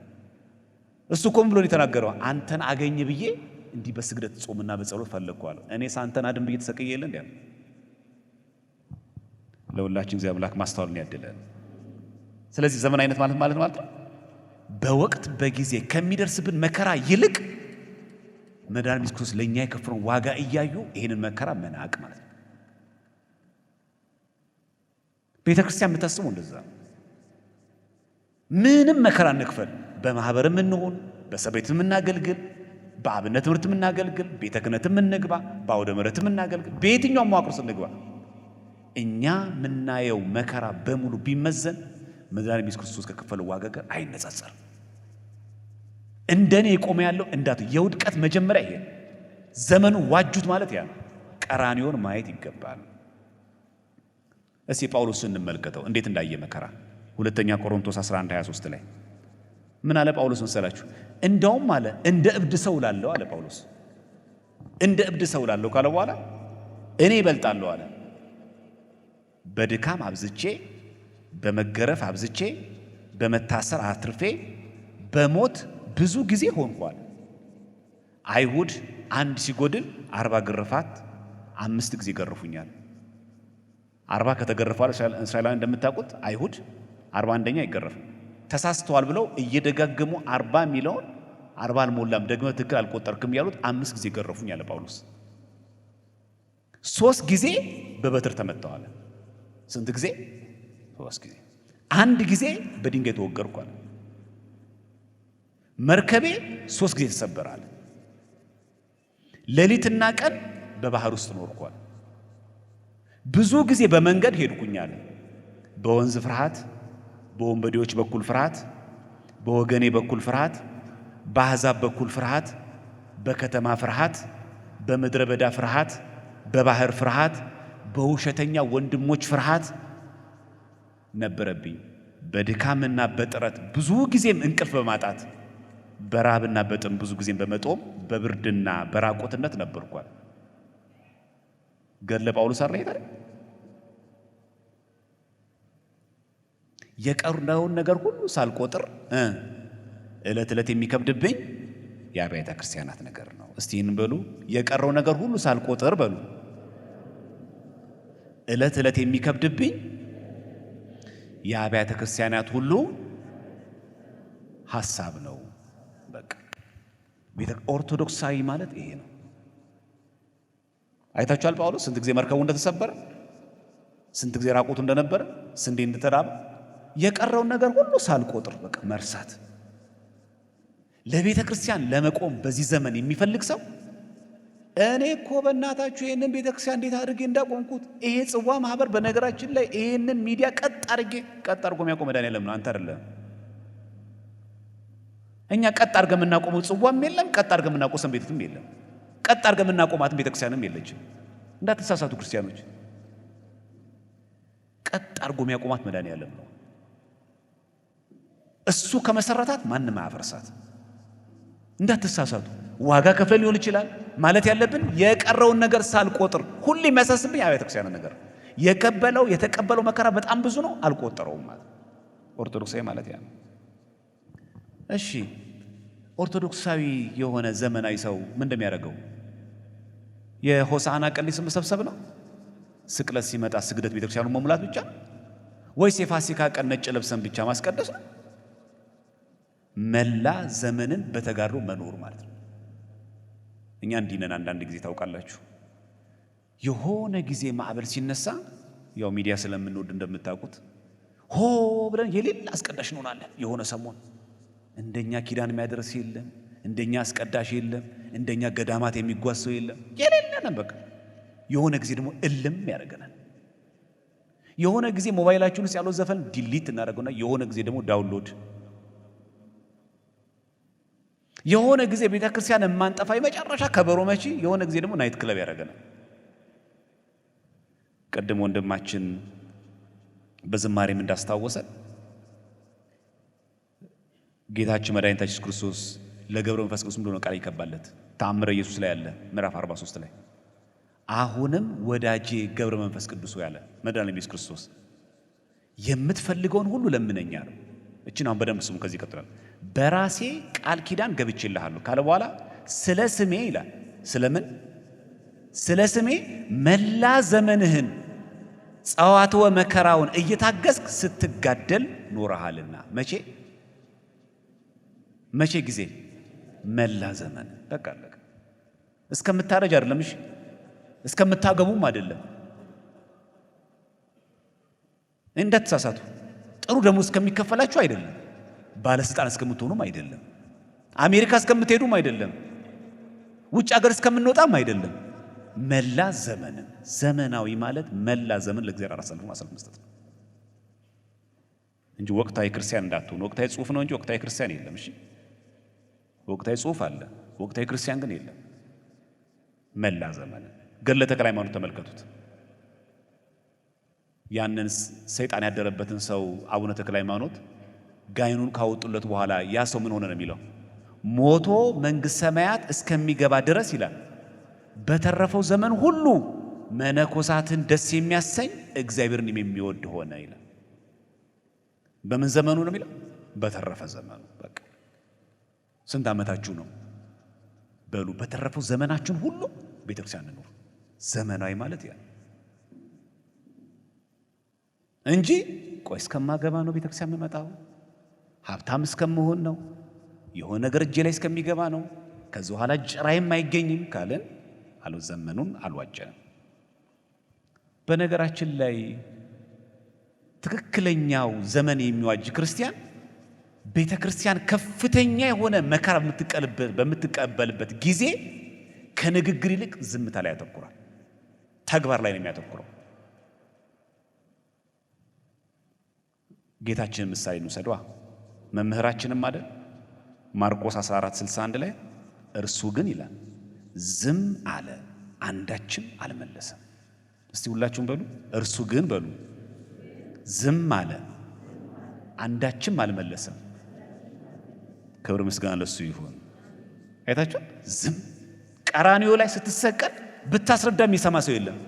እሱ እኮ ምን ብሎ የተናገረው? አንተን አገኘ ብዬ እንዲህ በስግደት ጾምና በጸሎት ፈለግኩ አለ። እኔ ሳንተን አድን ብዬ ተሰቅዬ የለ እንዴ? ለሁላችን እግዚአብሔር አምላክ ማስተዋልን ያድለን። ስለዚህ ዘመን አይነት ማለት ነው በወቅት በጊዜ ከሚደርስብን መከራ ይልቅ መድኃኒዓለም ኢየሱስ ክርስቶስ ለእኛ የከፈለውን ዋጋ እያዩ ይህንን መከራ መናቅ ማለት ነው። ቤተ ክርስቲያን የምታስበው እንደዛ ነው። ምንም መከራ እንክፈል፣ በማህበርም እንሆን፣ በሰቤት የምናገልግል፣ በአብነት ትምህርት የምናገልግል፣ ቤተ ክህነት የምንግባ፣ በአውደ ምሕረት የምናገልግል፣ በየትኛውም መዋቅር ውስጥ እንግባ፣ እኛ የምናየው መከራ በሙሉ ቢመዘን መድኃኒዓለም ኢየሱስ ክርስቶስ ከከፈለው ዋጋ ጋር አይነጻጸርም። እንደኔ የቆመ ያለው እንዳቱ የውድቀት መጀመሪያ ይሄ ዘመኑ ዋጁት ማለት ያ ቀራንዮን ማየት ይገባል። እስቲ ጳውሎስን እንመልከተው እንዴት እንዳየ መከራ። ሁለተኛ ቆሮንቶስ 11:23 ላይ ምን አለ ጳውሎስ መሰላችሁ? እንደውም አለ እንደ እብድ ሰው ላለው አለ ጳውሎስ። እንደ እብድ ሰው ላለው ካለ በኋላ እኔ ይበልጣለሁ አለ። በድካም አብዝቼ፣ በመገረፍ አብዝቼ፣ በመታሰር አትርፌ፣ በሞት ብዙ ጊዜ ሆንኳል። አይሁድ አንድ ሲጎድል 40 ግርፋት 5 ጊዜ ገርፉኛል። 40 ከተገረፈዋል እስራኤላውያን እንደምታውቁት አይሁድ 41ኛ አይገረፍም። ተሳስተዋል ብለው እየደጋገሙ 40 ሚሊዮን 40 አልሞላም ደግመህ ትክክል አልቆጠርክም ያሉት 5 ጊዜ ገረፉኝ አለ ጳውሎስ። 3 ጊዜ በበትር ተመተዋል። ስንት ጊዜ? 3 ጊዜ። አንድ ጊዜ በድንጋይ ተወገርኩ አለ። መርከቤ 3 ጊዜ ተሰበራል። ሌሊትና ቀን በባህር ውስጥ ኖርኳል። ብዙ ጊዜ በመንገድ ሄድኩኛል። በወንዝ ፍርሃት፣ በወንበዴዎች በኩል ፍርሃት፣ በወገኔ በኩል ፍርሃት፣ በአሕዛብ በኩል ፍርሃት፣ በከተማ ፍርሃት፣ በምድረ በዳ ፍርሃት፣ በባህር ፍርሃት፣ በውሸተኛ ወንድሞች ፍርሃት፣ ነበረብኝ። በድካምና በጥረት ብዙ ጊዜም እንቅልፍ በማጣት በራብና በጥም ብዙ ጊዜም በመጦም በብርድና በራቆትነት ነበርኳል። ገድለ ጳውሎስ አረይታል። የቀረውን ነገር ሁሉ ሳልቆጥር ዕለት ዕለት የሚከብድብኝ የአብያተ ክርስቲያናት ነገር ነው። እስቲ ይህን በሉ። የቀረው ነገር ሁሉ ሳልቆጥር በሉ። ዕለት ዕለት የሚከብድብኝ የአብያተ ክርስቲያናት ሁሉ ሐሳብ ነው። በቃ ኦርቶዶክሳዊ ማለት ይሄ ነው። አይታችኋል ጳውሎስ ስንት ጊዜ መርከቡ እንደተሰበረ፣ ስንት ጊዜ ራቆቱ እንደነበረ፣ ስንዴ እንደተራበ። የቀረውን ነገር ሁሉ ሳልቆጥር በቃ መርሳት። ለቤተ ክርስቲያን ለመቆም በዚህ ዘመን የሚፈልግ ሰው እኔ እኮ በእናታችሁ ይህንን ቤተ ክርስቲያን እንዴት አድርጌ እንዳቆምኩት፣ ይሄ ጽዋ ማህበር በነገራችን ላይ ይህንን ሚዲያ ቀጥ አድርጎ የሚያቆም መድኃኒዓለም ነው፣ አንተ አይደለም። እኛ ቀጥ አድርገን የምናቆመው ጽዋም የለም፣ ቀጥ አድርገን የምናቆመው ሰንበትም የለም፣ ቀጥ አድርገን የምናቆማትም ቤተ ክርስቲያንም የለችም። እንዳትሳሳቱ ክርስቲያኖች፣ ቀጥ አድርጎ የሚያቆማት መድኃኒዓለም ነው። እሱ ከመሰረታት ማንም አያፈርሳት። እንዳትሳሳቱ። ዋጋ ከፍለን ሊሆን ይችላል ማለት ያለብን የቀረውን ነገር ሳልቆጥር። ሁሌ የሚያሳስብኝ አብያተ ክርስቲያን ነገር የተቀበለው መከራ በጣም ብዙ ነው፣ አልቆጠረውም ማለት ኦርቶዶክሳዊ ማለት ያ ነው። እሺ ኦርቶዶክሳዊ የሆነ ዘመናዊ ሰው ምን እንደሚያደርገው የሆሳዕና ቀን መሰብሰብ ነው? ስቅለት ሲመጣ ስግደት ቤተክርስቲያኑን መሙላት ብቻ ነው? ወይስ የፋሲካ ቀን ነጭ ለብሰን ብቻ ማስቀደስ ነው? መላ ዘመንን በተጋድሎ መኖር ማለት ነው። እኛ እንዲህ ነን። አንዳንድ ጊዜ ታውቃላችሁ፣ የሆነ ጊዜ ማዕበል ሲነሳ ያው ሚዲያ ስለምንወድ እንደምታውቁት ሆ ብለን የሌላ አስቀዳሽ እንሆናለን። የሆነ ሰሞን እንደኛ ኪዳን የሚያደርስ የለም፣ እንደኛ አስቀዳሽ የለም፣ እንደኛ ገዳማት የሚጓዝ ሰው የለም። የሌለንም በቃ የሆነ ጊዜ ደግሞ እልም ያደርገናል። የሆነ ጊዜ ሞባይላችን ውስጥ ያለው ዘፈን ዲሊት እናደርገውና የሆነ ጊዜ ደግሞ ዳውንሎድ፣ የሆነ ጊዜ ቤተክርስቲያን የማንጠፋ የመጨረሻ ከበሮ መቺ፣ የሆነ ጊዜ ደግሞ ናይት ክለብ ያደርገናል። ቀድሞ ወንድማችን በዝማሬም እንዳስታወሰን ጌታችን መድኃኒታችን ኢየሱስ ክርስቶስ ለገብረ መንፈስ ቅዱስ እንደሆነ ቃል ይከባለት ተአምረ ኢየሱስ ላይ ያለ ምዕራፍ 43 ላይ አሁንም ወዳጄ ገብረ መንፈስ ቅዱስ ያለ መድኃኒታችን ኢየሱስ ክርስቶስ የምትፈልገውን ሁሉ ለምነኛ ነው። እቺን አሁን በደንብ ስሙ። ከዚህ ይቀጥላል። በራሴ ቃል ኪዳን ገብቼልሃለሁ ካለ በኋላ ስለ ስሜ ይላል። ስለምን? ስለ ስሜ መላ ዘመንህን ጸዋትወ መከራውን እየታገስክ ስትጋደል ኖረሃልና። መቼ ጊዜ? መላ ዘመን። በቃ አለቀ። እስከምታረጅ አይደለም፣ እሺ፣ እስከምታገቡም አይደለም። እንዳትሳሳቱ። ጥሩ ደሞዝ እስከሚከፈላችሁ አይደለም። ባለስልጣን እስከምትሆኑም አይደለም። አሜሪካ እስከምትሄዱም አይደለም። ውጭ ሀገር እስከምንወጣም አይደለም። መላ ዘመንን። ዘመናዊ ማለት መላ ዘመን ለእግዚአብሔር አሳልፎ መስጠት ነው እንጂ ወቅታዊ ክርስቲያን እንዳትሆኑ። ወቅታዊ ጽሑፍ ነው እንጂ ወቅታዊ ክርስቲያን የለም። እሺ፣ ወቅታዊ ጽሑፍ አለ፣ ወቅታዊ ክርስቲያን ግን የለም። መላ ዘመንን። ገድለ ተክለ ሃይማኖት ተመልከቱት። ያንን ሰይጣን ያደረበትን ሰው አቡነ ተክለ ሃይማኖት ጋይኑን ካወጡለት በኋላ ያ ሰው ምን ሆነ ነው የሚለው? ሞቶ መንግሥተ ሰማያት እስከሚገባ ድረስ ይላል በተረፈው ዘመን ሁሉ መነኮሳትን ደስ የሚያሰኝ እግዚአብሔርን የሚወድ ሆነ ይላል። በምን ዘመኑ ነው የሚለው? በተረፈ ዘመኑ። በቃ ስንት ዓመታችሁ ነው በሉ። በተረፈው ዘመናችን ሁሉ ቤተክርስቲያን እንኖር። ዘመናዊ ማለት ያ እንጂ ቆይ እስከማገባ ነው ቤተክርስቲያን የምመጣው፣ ሀብታም እስከምሆን ነው፣ የሆነ ነገር እጄ ላይ እስከሚገባ ነው፣ ከዚህ በኋላ ጭራይም አይገኝም ካለን ዘመኑን አልዋጀንም። በነገራችን ላይ ትክክለኛው ዘመን የሚዋጅ ክርስቲያን ቤተ ክርስቲያን ከፍተኛ የሆነ መከራ በምትቀበልበት ጊዜ ከንግግር ይልቅ ዝምታ ላይ ያተኩራል። ተግባር ላይ ነው የሚያተኩረው። ጌታችንን ምሳሌ እንውሰዷ። መምህራችንም አይደል ማርቆስ 14:61 ላይ እርሱ ግን ይላል ዝም አለ፣ አንዳችም አልመለሰም። እስቲ ሁላችሁም በሉ እርሱ ግን በሉ ዝም አለ፣ አንዳችም አልመለሰም። ክብር ምስጋና ለሱ ይሁን። አይታችሁ ዝም። ቀራንዮ ላይ ስትሰቀል ብታስረዳ የሚሰማ ሰው የለም።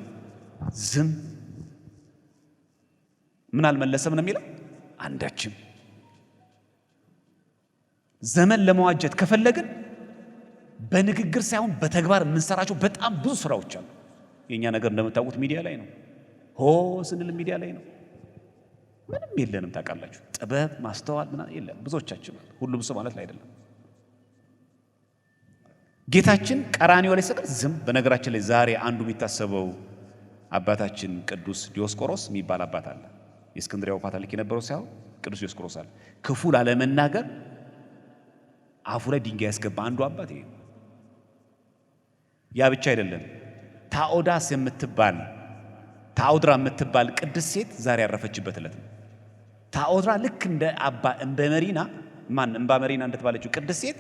ዝም። ምን አልመለሰም ነው የሚለው? አንዳችም። ዘመን ለመዋጀት ከፈለግን በንግግር ሳይሆን በተግባር የምንሰራቸው በጣም ብዙ ስራዎች አሉ። የኛ ነገር እንደምታውቁት ሚዲያ ላይ ነው። ሆ ስንል ሚዲያ ላይ ነው። ምንም የለንም ታውቃላችሁ። ጥበብ ማስተዋል ምናምን የለም ብዙዎቻችን። ሁሉም ሰው ማለት ላይ አይደለም። ጌታችን ቀራንዮ ላይ ሰቀል ዝም። በነገራችን ላይ ዛሬ አንዱ የሚታሰበው አባታችን ቅዱስ ዲዮስቆሮስ የሚባል አባት አለ። የእስክንድርያው ፓትርያርክ የነበረው ሳይሆን ቅዱስ ዲዮስቆሮስ አለ። ክፉ ላለመናገር አፉ ላይ ድንጋይ ያስገባ አንዱ አባት ይሄ። ያ ብቻ አይደለም። ታኦድራ የምትባል ቅድስት ሴት ዛሬ ያረፈችበት ዕለት ነው። ታኦድራ ልክ እንደ አባ እምበመሪና እንደተባለችው ቅድስት ሴት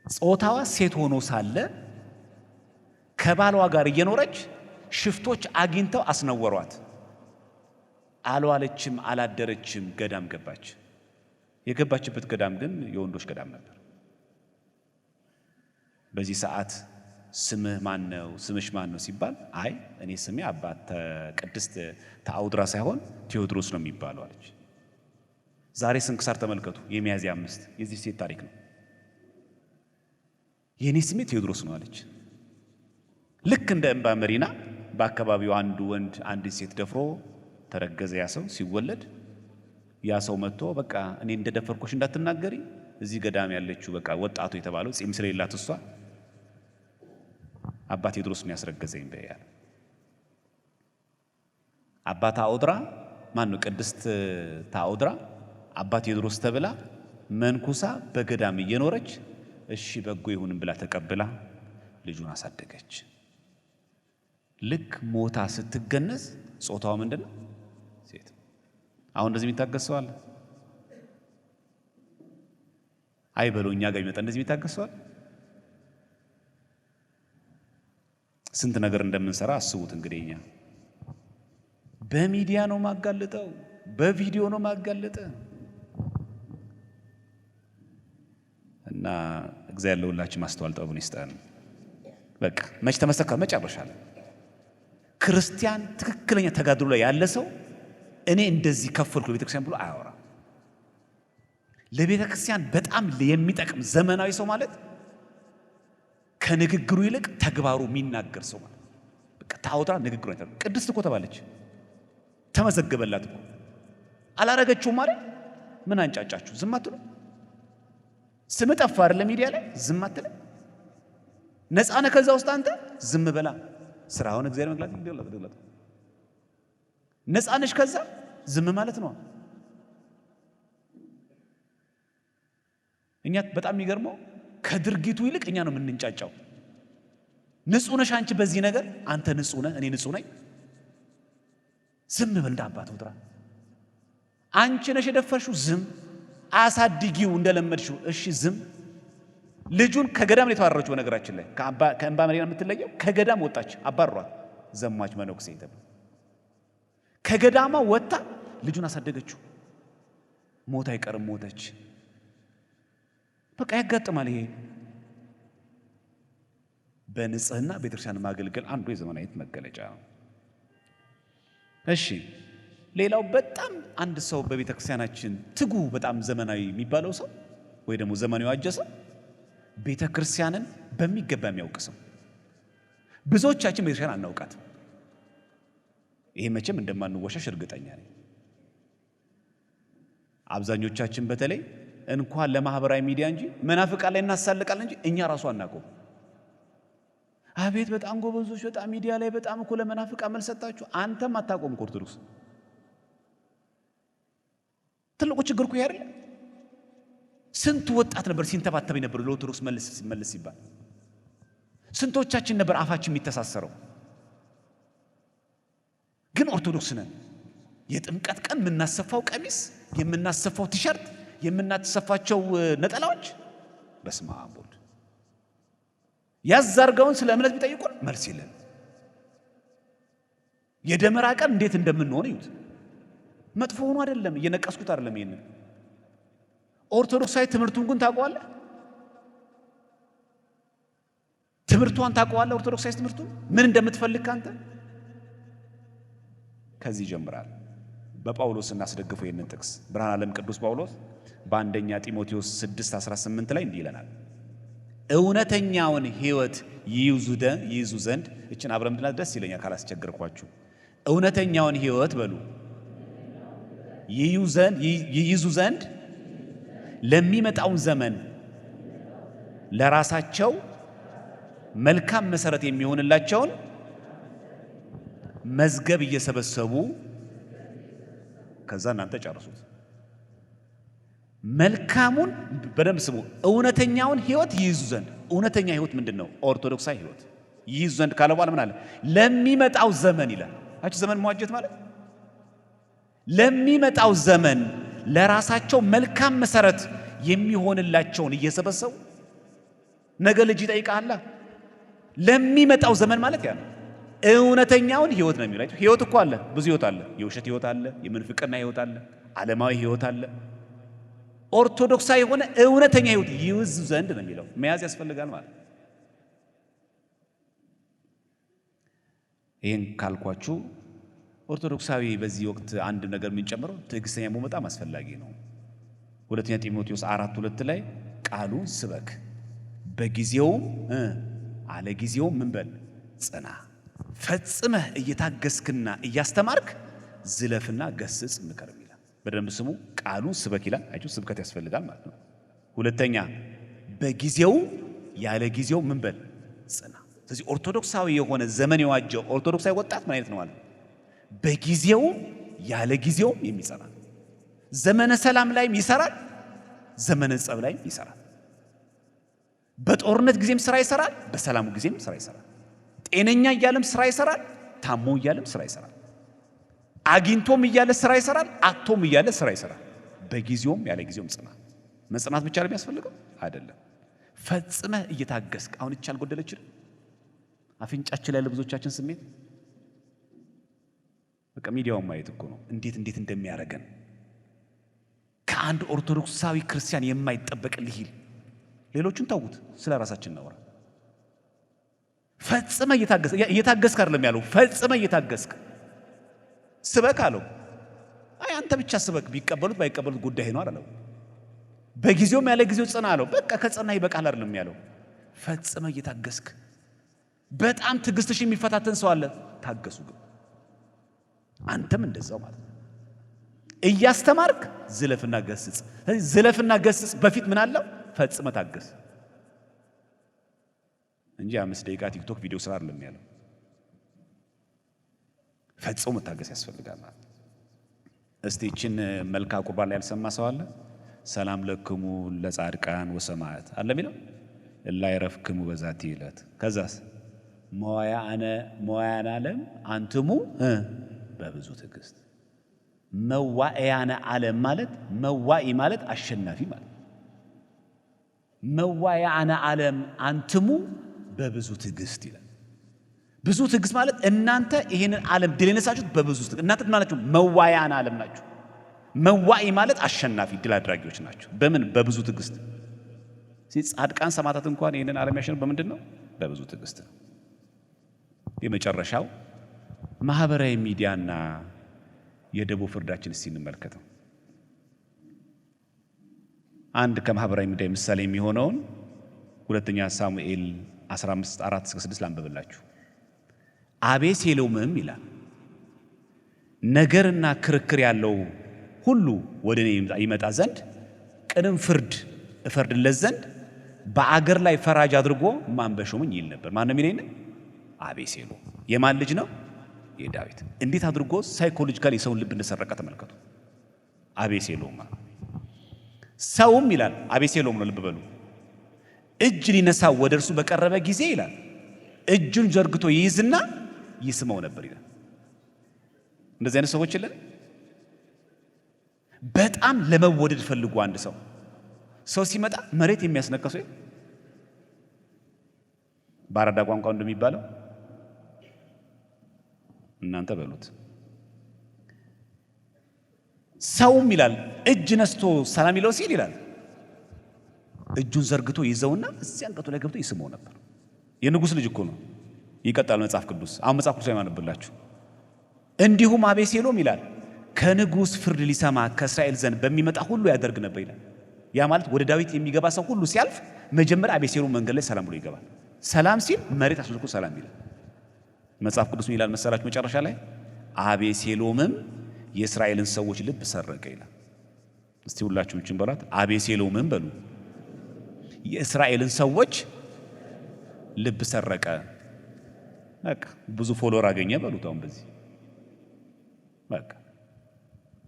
ጾታዋ ሴት ሆኖ ሳለ ከባሏ ጋር እየኖረች ሽፍቶች አግኝተው አስነወሯት። አልዋለችም፣ አላደረችም፣ ገዳም ገባች። የገባችበት ገዳም ግን የወንዶች ገዳም ነበር። በዚህ ሰዓት ስምህ ማን ነው? ስምሽ ማን ነው ሲባል አይ እኔ ስሜ አባት ቅድስት ታኦድራ ሳይሆን ቴዎድሮስ ነው የሚባለው አለች። ዛሬ ስንክሳር ተመልከቱ። የሚያዝያ 5 የዚህ ሴት ታሪክ ነው። የኔ ስሜ ቴዎድሮስ ነው አለች። ልክ እንደ እምባመሪና በአካባቢው አንዱ ወንድ አንዲት ሴት ደፍሮ ተረገዘ። ያ ሰው ሲወለድ ያ ሰው መጥቶ በቃ እኔ እንደደፈርኩሽ እንዳትናገሪ፣ እዚህ ገዳም ያለችው በቃ ወጣቱ የተባለው ጺም ስለሌላት እሷ አባ ቴዎድሮስ ነው ያስረገዘኝ በያል። አባ ታኦድራ ማን ነው? ቅድስት ታኦድራ አባ ቴዎድሮስ ተብላ መንኩሳ በገዳም እየኖረች እሺ በጎ ይሁን ብላ ተቀብላ ልጁን አሳደገች። ልክ ሞታ ስትገነዝ ጾታው ምንድነው? ሴት። አሁን እንደዚህ የሚታገስ ሰው አለ? አይ በለው እኛ ጋር ይመጣ እንደዚህ የሚታገስ ሰው አለ? ስንት ነገር እንደምንሰራ አስቡት እንግዲህ። እኛ በሚዲያ ነው ማጋለጠው፣ በቪዲዮ ነው ማጋለጠው። እና እግዚአብሔር ለሁላችን ማስተዋል ጥበቡን ይስጠን። በቃ መች ተመሰከረ መጨረሻ ላይ ክርስቲያን ትክክለኛ ተጋድሎ ላይ ያለ ሰው እኔ እንደዚህ ከፈልኩ ለቤተክርስቲያን ብሎ አያወራ። ለቤተክርስቲያን በጣም የሚጠቅም ዘመናዊ ሰው ማለት ከንግግሩ ይልቅ ተግባሩ የሚናገር ሰው ማለት። በቃ ታኦድራ ንግግሩ አይተር ቅድስት እኮ ተባለች፣ ተመዘገበላት እኮ። አላረገችውም ማለት ምን አንጫጫችሁ? ዝም አትሉ? ስም ጠፋ አይደል? ሚዲያ ላይ ዝም አትለ? ነፃ ነህ ከዛ ውስጥ አንተ ዝም በላ። ስራውን እግዚአብሔር መግለጥ ይደላል። ነፃ ነሽ ከዛ ዝም ማለት ነው። እኛ በጣም የሚገርመው ከድርጊቱ ይልቅ እኛ ነው የምንንጫጫው። ንጹህ ነሽ አንቺ በዚህ ነገር፣ አንተ ንጹህ ነህ፣ እኔ ንጹህ ነኝ። ዝም በል እንደ አባ ታኦድራ። አንቺ ነሽ የደፈርሽው፣ ዝም። አሳድጊው እንደለመድሽው፣ እሺ ዝም። ልጁን ከገዳም ነው የተባረረችው። በነገራችን ላይ ከእምባመሪና የምትለየው ከገዳም ወጣች፣ አባሯት። ዘማች መነኩሴ ተብላ ከገዳማ ወጣ ልጁን አሳደገችው። ሞት አይቀርም ሞተች። በቃ ያጋጥማል። ይሄ በንጽህና ቤተክርስቲያን ማገልገል አንዱ የዘመናዊት መገለጫ ነው። እሺ ሌላው በጣም አንድ ሰው በቤተክርስቲያናችን ትጉ በጣም ዘመናዊ የሚባለው ሰው ወይ ደግሞ ዘመናዊ ዋጀ ሰው ቤተክርስቲያንን በሚገባ የሚያውቅ ሰው። ብዙዎቻችን ቤተክርስቲያን አናውቃትም። ይሄ መቼም እንደማንወሻሽ እርግጠኛ ነኝ። አብዛኞቻችን በተለይ እንኳን ለማህበራዊ ሚዲያ እንጂ መናፍቃን ላይ እናሳልቃለን እንጂ እኛ ራሱ አናውቀው። አቤት በጣም ጎበዞች፣ በጣም ሚዲያ ላይ በጣም እኮ ለመናፍቃን መልስ ሰጣችሁ። አንተም አታውቀውም። ኦርቶዶክስ ትልቁ ችግር እኮ ያለ ስንት ወጣት ነበር ሲንተባተብ ነበር ለኦርቶዶክስ መልስ ሲባል። ስንቶቻችን ነበር አፋችን የሚተሳሰረው። ግን ኦርቶዶክስ ነን። የጥምቀት ቀን የምናሰፋው ቀሚስ፣ የምናሰፋው ቲሸርት፣ የምናሰፋቸው ነጠላዎች በስመ አብ ወልድ ያዛርጋውን ስለ እምነት ቢጠይቁን መልስ የለን። የደመራ ቀን እንዴት እንደምንሆን ይዩት። መጥፎ ሆኖ አይደለም፣ እየነቀስኩት አይደለም። ይሄንን ኦርቶዶክሳዊ ትምህርቱን ግን ታውቀዋለህ? ትምህርቷን ታውቀዋለህ? ኦርቶዶክሳዊ ትምህርቱን ምን እንደምትፈልግ ካንተ ከዚህ ይጀምራል። በጳውሎስ እናስደግፈው ይሄንን ጥቅስ ብርሃነ ዓለም ቅዱስ ጳውሎስ በአንደኛ ጢሞቴዎስ 6:18 ላይ እንዲህ ይለናል፣ እውነተኛውን ሕይወት ይይዙ ዘንድ እችን አብረን እንድናት ደስ ይለኛል ካላስቸገርኳችሁ። እውነተኛውን ሕይወት በሉ ይይዙ ዘንድ ለሚመጣው ዘመን ለራሳቸው መልካም መሰረት የሚሆንላቸውን መዝገብ እየሰበሰቡ ከዛ እናንተ ጨርሱት። መልካሙን በደንብ ስሙ። እውነተኛውን ሕይወት ይይዙ ዘንድ። እውነተኛ ሕይወት ምንድነው? ኦርቶዶክሳዊ ሕይወት ይይዙ ዘንድ ካለ በኋላ ምን አለ? ለሚመጣው ዘመን ይላል። አቺ ዘመን መዋጀት ማለት ለሚመጣው ዘመን ለራሳቸው መልካም መሰረት የሚሆንላቸውን እየሰበሰቡ ነገ ልጅ ይጠይቃል። ለሚመጣው ዘመን ማለት ያ ነው። እውነተኛውን ሕይወት ነው የሚለው። ሕይወት እኮ አለ፣ ብዙ ሕይወት አለ። የውሸት ሕይወት አለ፣ የምንፍቅና ሕይወት አለ፣ ዓለማዊ ሕይወት አለ። ኦርቶዶክሳዊ የሆነ እውነተኛ ሕይወት ይይዙ ዘንድ ነው የሚለው። መያዝ ያስፈልጋል ማለት። ይህን ካልኳችሁ ኦርቶዶክሳዊ በዚህ ወቅት አንድ ነገር የምንጨምረው ትዕግስተኛ መሆን በጣም አስፈላጊ ነው። ሁለተኛ ጢሞቴዎስ 4:2 ላይ ቃሉን ስበክ በጊዜውም አለ ጊዜውም ምን በል ጽና፣ ፈጽመህ እየታገስክና እያስተማርክ ዝለፍና ገስጽ ምከር ይላል። በደንብ ስሙ። ቃሉን ስበክ ይላል። አይችሁ ስብከት ያስፈልጋል ማለት ነው። ሁለተኛ በጊዜው ያለ ጊዜው ምን በል ጽና። ስለዚህ ኦርቶዶክሳዊ የሆነ ዘመን የዋጀው ኦርቶዶክሳዊ ወጣት ምን አይነት ነው ማለት በጊዜው ያለ ጊዜው የሚጸና። ዘመነ ሰላም ላይም ይሰራል፣ ዘመነ ጸብ ላይም ይሰራል። በጦርነት ጊዜም ስራ ይሰራል፣ በሰላሙ ጊዜም ስራ ይሰራል። ጤነኛ እያለም ስራ ይሰራል፣ ታሞ እያለም ስራ ይሰራል። አግኝቶም እያለ ስራ ይሰራል፣ አቶም እያለ ስራ ይሰራል። በጊዜውም ያለ ጊዜውም ጽና። መጽናት ብቻ ነው የሚያስፈልገው አይደለም። ፈጽመህ እየታገስክ አሁን ይቻል ጎደለችን አፍንጫችን ላይ ለብዙዎቻችን ስሜት በቃ ሚዲያውን ማየት እኮ ነው እንዴት እንደሚያረገን። ከአንድ ኦርቶዶክሳዊ ክርስቲያን የማይጠበቅ ልሂል። ሌሎቹን ተውት፣ ስለ ራሳችን እናወራ። ፈጽመህ እየታገስክ አይደለም ያለው፣ ፈጽመህ እየታገስክ ስበክ አለው። አይ አንተ ብቻ ስበክ፣ ቢቀበሉት ባይቀበሉት ጉዳይ ነው አላለው። በጊዜውም ያለ ጊዜው ጽና አለው። በቃ ከጽና ይበቃል አይደለም ያለው። ፈጽመህ እየታገስክ። በጣም ትዕግስትሽ የሚፈታተን ሰው አለ፣ ታገሱ ግን አንተም እንደዛው ማለት ነው። እያስተማርክ ዝለፍና ገስጽ። ስለዚህ ዝለፍና ገስጽ በፊት ምን አለው? ፈጽመህ ታገስ እንጂ 5 ደቂቃ ቲክቶክ ቪዲዮ ስራ አይደለም ያለው። ፈጽሞ መታገስ ያስፈልጋል ማለት። እስቲ እቺን መልካ ቁርባን ላይ ያልሰማ ሰው አለ? ሰላም ለክሙ ለጻድቃን ወሰማዕት አለ የሚለው እላ ይረፍክሙ በዛቲ ዕለት። ከዛስ መዋያነ ዓለም አንትሙ በብዙ ትዕግስት። መዋያነ ዓለም ማለት መዋኢ ማለት አሸናፊ ማለት። መዋያነ ዓለም አንትሙ በብዙ ትዕግስት ይላል። ብዙ ትዕግስት ማለት እናንተ ይሄንን ዓለም ድል የነሳችሁት በብዙ ትዕግስት። እናንተ ማለት ነው መዋያነ ዓለም ናችሁ። መዋኢ ማለት አሸናፊ ድል አድራጊዎች ናቸው። በምን? በብዙ ትዕግስት። ጻድቃን ሰማዕታት እንኳን ይሄንን ዓለም ያሸነፉ በምንድን ነው? በብዙ ትዕግስት ነው። የመጨረሻው ማህበራዊ ሚዲያና የደቦ ፍርዳችን እስቲ እንመልከተው። አንድ ከማህበራዊ ሚዲያ ምሳሌ የሚሆነውን ሁለተኛ ሳሙኤል 15:4-6 ላንብብላችሁ። አቤሴሎምም ይላል ነገርና ክርክር ያለው ሁሉ ወደ እኔ ይመጣ ዘንድ ቅንም ፍርድ እፈርድለት ዘንድ በአገር ላይ ፈራጅ አድርጎ ማን በሾመኝ ይል ነበር። ማን ነው የሚለኝ? አቤሴሎም። የማን ልጅ ነው? የዳዊት። እንዴት አድርጎ ሳይኮሎጂካሊ የሰውን ልብ እንደሰረቀ ተመልከቱ። አቤሴሎም ሰውም ይላል አቤሴሎም ነው። ልብ በሉ። እጅ ሊነሳ ወደ እርሱ በቀረበ ጊዜ ይላል እጁን ዘርግቶ ይይዝና ይስመው ነበር ይላል። እንደዚህ አይነት ሰዎች የለን? በጣም ለመወደድ ፈልጉ። አንድ ሰው ሲመጣ መሬት የሚያስነከሰው በአራዳ ቋንቋ እንደሚባለው እናንተ በሉት። ሰውም ይላል እጅ ነስቶ ሰላም ይለው ሲል ይላል እጁን ዘርግቶ ይዘውና እዚያ አንገቱ ላይ ገብቶ ይስመው ነበር። የንጉሥ ልጅ እኮ ነው። ይቀጣል መጽሐፍ ቅዱስ። አሁን መጽሐፍ ቅዱስ አይማንብላችሁ። እንዲሁም አቤሴሎም ይላል ከንጉሥ ፍርድ ሊሰማ ከእስራኤል ዘንድ በሚመጣ ሁሉ ያደርግ ነበር ይላል። ያ ማለት ወደ ዳዊት የሚገባ ሰው ሁሉ ሲያልፍ መጀመሪያ አቤሴሎም መንገድ ላይ ሰላም ብሎ ይገባል። ሰላም ሲል መሬት አስነክቶ ሰላም ይላል። መጽሐፍ ቅዱስ ምን ይላል መሰላችሁ? መጨረሻ ላይ አቤሴሎምም የእስራኤልን ሰዎች ልብ ሰረቀ ይላል። እስቲ ሁላችሁም እቺን በሏት። አቤሴሎምም በሉ የእስራኤልን ሰዎች ልብ ሰረቀ። በቃ ብዙ ፎሎወር አገኘ በሉት። አሁን በዚህ በቃ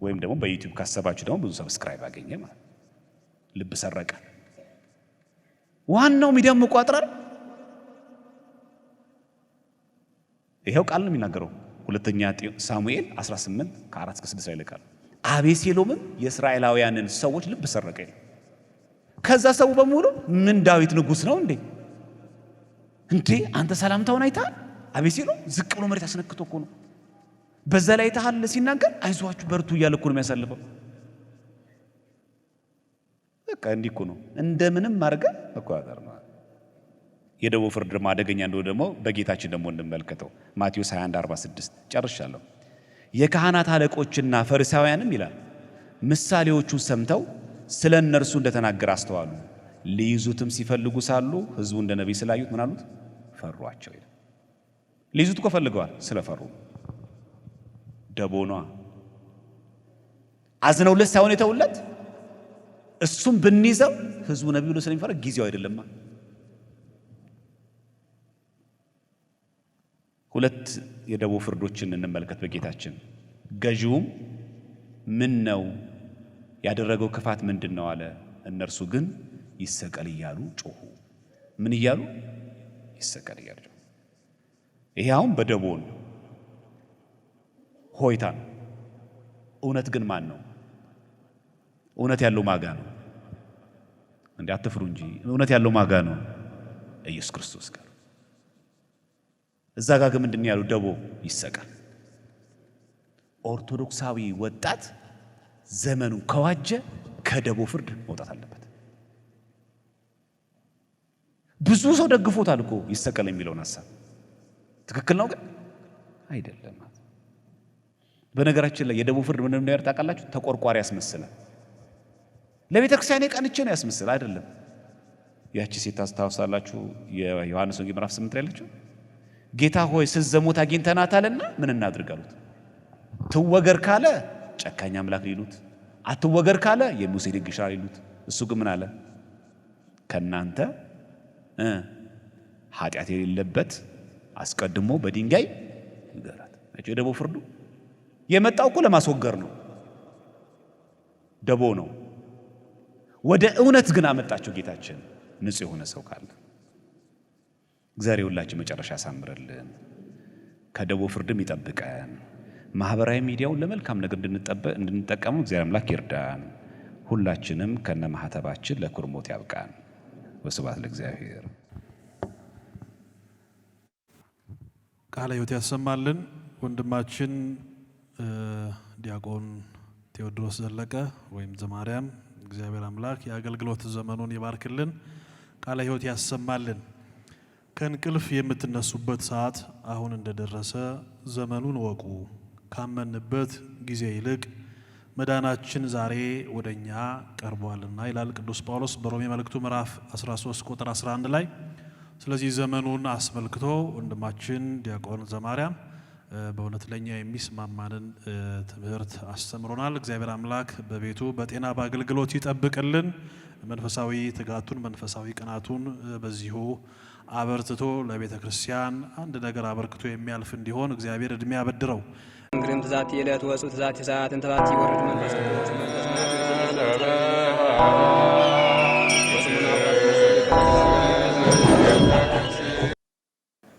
ወይም ደግሞ በዩቲዩብ ካሰባችሁ ደግሞ ብዙ ሰብስክራይብ አገኘ ማለት ልብ ሰረቀ። ዋናው ሚዲያም መቋጠር ይሄው ቃል ነው የሚናገረው። ሁለተኛ ሳሙኤል 18 ከ4 እስከ 6 ላይ ልካል። አቤሴሎምም የእስራኤላውያንን ሰዎች ልብ ሰረቀ ይላል። ከዛ ሰው በሙሉ ምን ዳዊት ንጉሥ ነው እንዴ? እንዴ አንተ ሰላምታውን አይተሃል? አቤሴሎም ዝቅ ብሎ መሬት አስነክቶ እኮ ነው። በዛ ላይ አይተሃል ሲናገር አይዟችሁ በርቱ እያለ እኮ ነው የሚያሳልፈው። በቃ እንዲህ እኮ ነው። እንደምንም አድርገን መቆጣጠር ነው። የደቡብ ፍርድ ደግሞ አደገኛ እንደሆነ ደግሞ በጌታችን ደግሞ እንመልከተው። ማቴዎስ 21:46 ጨርሻለሁ። የካህናት አለቆችና ፈሪሳውያንም ይላል ምሳሌዎቹን ሰምተው ስለ እነርሱ እንደተናገረ አስተዋሉ። ሊይዙትም ሲፈልጉ ሳሉ ሕዝቡ እንደ ነቢይ ስላዩት ምን አሉት? ፈሯቸው ይላል። ሊይዙት እኮ ፈልገዋል፣ ስለፈሩ ደቦኗ አዝነውለት ሳይሆን የተውለት እሱም ብንይዘው ሕዝቡ ነቢይ ብሎ ስለሚፈራ ጊዜው አይደለማ። ሁለት የደቡብ ፍርዶችን እንመልከት በጌታችን። ገዢውም ምን ነው ያደረገው ክፋት ምንድን ነው አለ። እነርሱ ግን ይሰቀል እያሉ ጮሁ። ምን እያሉ? ይሰቀል እያሉ ጮሁ። ይሄ አሁን በደቦን ሆይታ ነው። እውነት ግን ማን ነው? እውነት ያለው ማጋ ነው። እንዴ አትፍሩ እንጂ እውነት ያለው ማጋ ነው? ኢየሱስ ክርስቶስ ጋር። እዛ ጋር ግን ምንድን ያለው? ደቦ ይሰቀል። ኦርቶዶክሳዊ ወጣት ዘመኑ ከዋጀ ከደቦ ፍርድ መውጣት አለበት። ብዙ ሰው ደግፎታል እኮ ይሰቀል የሚለውን ሐሳብ። ትክክል ነው ግን አይደለም። በነገራችን ላይ የደቦ ፍርድ ምን እንደሆነ ታውቃላችሁ? ተቆርቋሪ ያስመስላል። ለቤተ ክርስቲያን ቀንቼ ነው ያስመስል አይደለም። ያቺ ሴት ታስታውሳላችሁ? የዮሐንስ ወንጌል ምዕራፍ 8 ላይ ያለችው ጌታ ሆይ ስትዘሙት አግኝተናታልና ምን እናድርግ አሉት። ትወገር ካለ ጨካኝ አምላክ ሊሉት፣ አትወገር ካለ የሙሴ ሕግ ይሻር ሊሉት። እሱ ግን ምን አለ? ከናንተ ኃጢአት የሌለበት አስቀድሞ በድንጋይ ይገራት። የደቦ ፍርዱ የመጣው እኮ ለማስወገር ነው። ደቦ ነው። ወደ እውነት ግን አመጣቸው ጌታችን። ንጹሕ የሆነ ሰው ካለ እግዚአብሔር ሁላችን መጨረሻ ያሳምርልን፣ ከደቦ ፍርድም ይጠብቀን። ማህበራዊ ሚዲያውን ለመልካም ነገር እንድንጠቀሙ እግዚአብሔር አምላክ ይርዳን። ሁላችንም ከነ ማህተባችን ለክቡር ሞት ያብቃን። ወስብሐት ለእግዚአብሔር። ቃለ ሕይወት ያሰማልን። ወንድማችን ዲያቆን ቴዎድሮስ ዘለቀ ወይም ዘማርያም እግዚአብሔር አምላክ የአገልግሎት ዘመኑን ይባርክልን፣ ቃለ ሕይወት ያሰማልን። ከእንቅልፍ የምትነሱበት ሰዓት አሁን እንደደረሰ ዘመኑን ወቁ። ካመንበት ጊዜ ይልቅ መዳናችን ዛሬ ወደኛ ቀርቧልና ይላል ቅዱስ ጳውሎስ በሮሜ መልእክቱ ምዕራፍ 13 ቁጥር 11 ላይ። ስለዚህ ዘመኑን አስመልክቶ ወንድማችን ዲያቆን ዘማርያም በእውነት ለኛ የሚስማማንን ትምህርት አስተምሮናል። እግዚአብሔር አምላክ በቤቱ በጤና በአገልግሎት ይጠብቅልን። መንፈሳዊ ትጋቱን መንፈሳዊ ቅናቱን በዚሁ አበርትቶ ለቤተ ክርስቲያን አንድ ነገር አበርክቶ የሚያልፍ እንዲሆን እግዚአብሔር እድሜ ያበድረው። እንግዲህ ትዛቲ የዕለት ወጹ ትዛቲ ሰዓትን ተባት ይወርድ መንፈስ ቅዱስ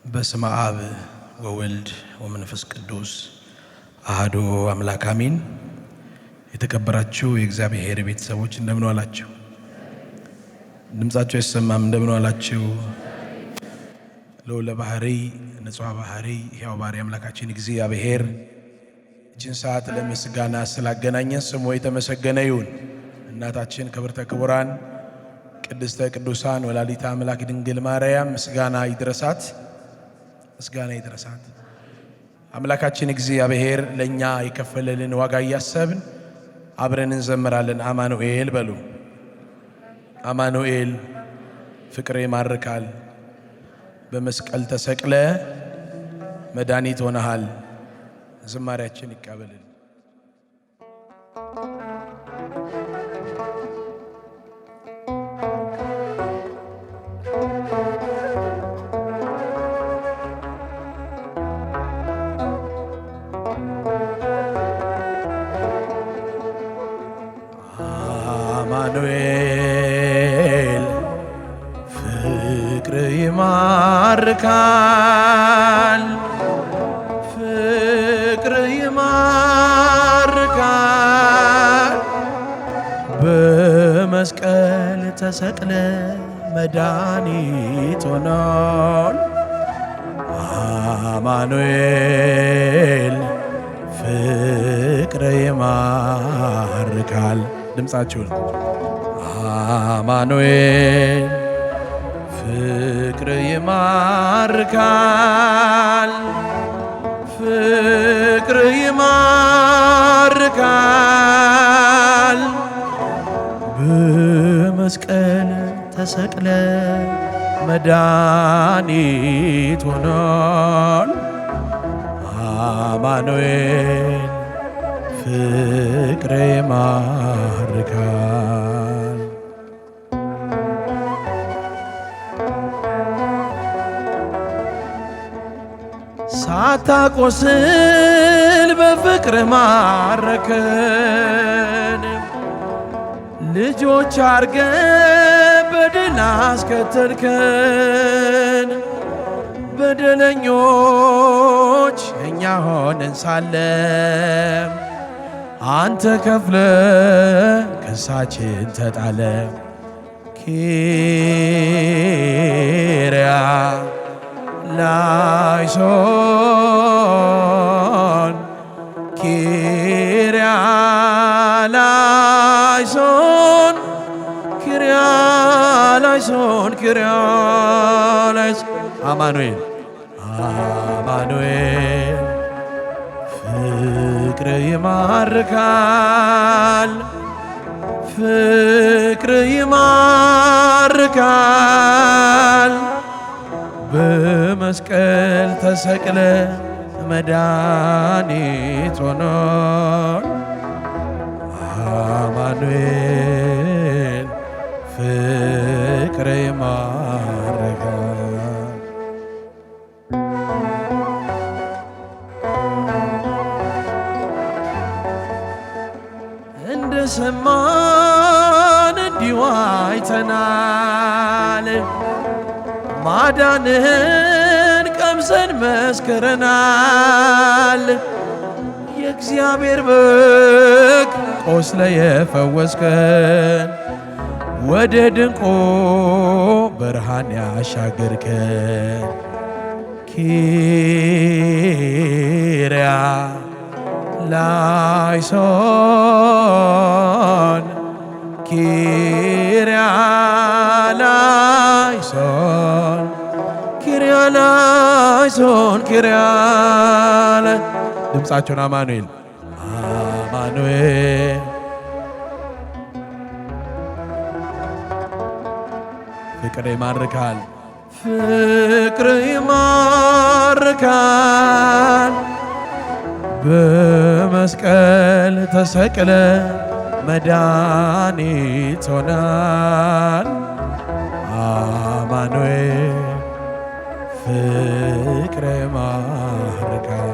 በስመ አብ ወወልድ ወመንፈስ ቅዱስ አሐዱ አምላክ አሜን። የተከበራችሁ የእግዚአብሔር ቤተሰቦች እንደምን ዋላችሁ? ድምጻችሁ አይሰማም? እንደምን ዋላችሁ? ልዑለ ባሕርይ ንጹሕ ባህሪ ሕያው ባሕሪ አምላካችን እግዚአብሔር እችን ሰዓት ለምስጋና ስላገናኘን ስሙ የተመሰገነ ይሁን። እናታችን ክብርተ ክቡራን ቅድስተ ቅዱሳን ወላዲተ አምላክ ድንግል ማርያም ምስጋና ይድረሳት፣ ምስጋና ይድረሳት። አምላካችን እግዚአብሔር ለኛ የከፈለልን ዋጋ እያሰብን አብረን እንዘምራለን። አማኑኤል በሉ። አማኑኤል ፍቅር ይማርካል፣ በመስቀል ተሰቅለ መድኃኒት ሆነሃል። ዝማሬያችን ይቀበልል። አማኑኤል ፍቅር ይማርካል፣ ፍቅር ይማርካል፣ በመስቀል ተሰቅለ መድኃኒት ሆኗል። አማኑኤል ፍቅር ይማርካል። ድምፃችሁን አማኑኤል ፍቅር ይማርካል፣ ፍቅር ይማርካል፣ በመስቀል ተሰቅለ መድኃኒት ሆኗል። አማኑኤል ፍቅር ይማርካል። ሳታቆስል በፍቅር ማረከን፣ ልጆች አርገ በድል አስከተልከን። በደለኞች እኛ ሆነን ሳለም አንተ ከፍለ ክሳችን ተጣለ። ኪርያ ላይሶን ኪርያ ላይሶን ኪርያ ላይሶን ኪርያ ላይሶን አማኑኤል አማኑኤል ፍቅር ይማርካል፣ ፍቅር ይማርካል፣ በመስቀል ተሰቅለ መድኃኒት ሆኗል። አማኑኤል ፍቅር ይማርካል። እንደሰማን እንዲሁ አይተናል፣ ማዳንህን ቀምሰን መስክረናል። የእግዚአብሔር በግ ቆስለ የፈወስከን፣ ወደ ድንቁ ብርሃን ያሻገርከን። ኪርያ ላይሶን ኪርያ ላይሶን ኪርያ ላይሶን ኪርያ ላይ ድምፃቸውን አማኑኤል አማኑኤል ፍቅር ይማርካል፣ ፍቅር ይማርካል፣ በመስቀል ተሰቅለ መድኃኒት ሆናል። አማኑኤል ፍቅር ይማርካል።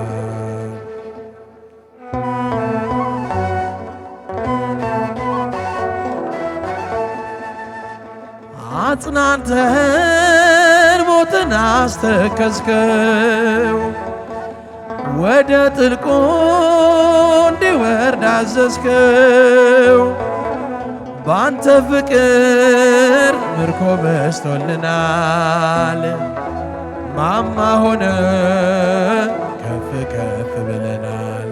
አጽናንተን ሞትን አስተከዝከው፣ ወደ ጥልቁ እንዲወርድ አዘዝከው። ባንተ ፍቅር ምርኮ በስቶልናል፣ ማማ ሆነ ከፍ ከፍ ብለናል።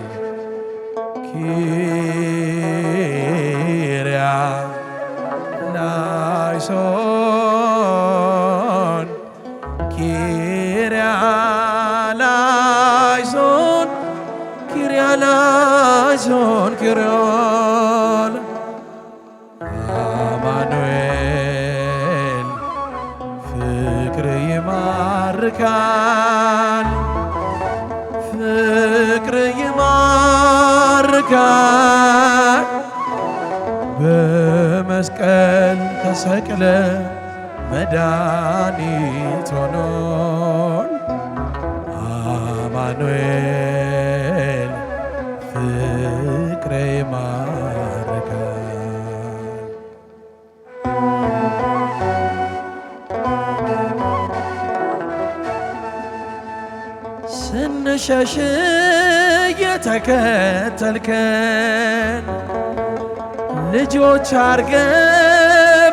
ኪርያ ላይሶን ኪርያ ላይሶን ኪርያ ላይሶን ኪርያ አማኑኤል ፍቅር ይማርካል ፍቅር ይማርካል በመስቀል ተሰቅለ መድኃኒት ሆኖን አማኑኤል ፍቅር ይማርካል። ስንሸሽ የተከተልከን ልጆች አርገ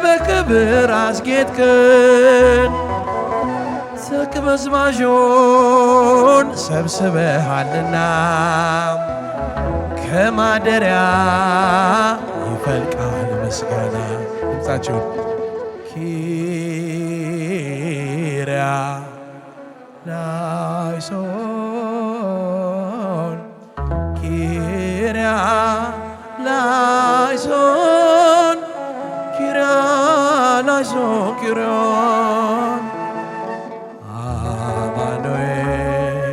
በክብር አስጌጥክን ተቅበዝባዦን ሰብስበሃልና ከማደሪያ ይፈልቃል ምስጋና። ድምፃቸውን ኪርያ ላይሶን ኪርያ ላይሶን ኪርያ ላይሶን ኪርያ አማኑኤል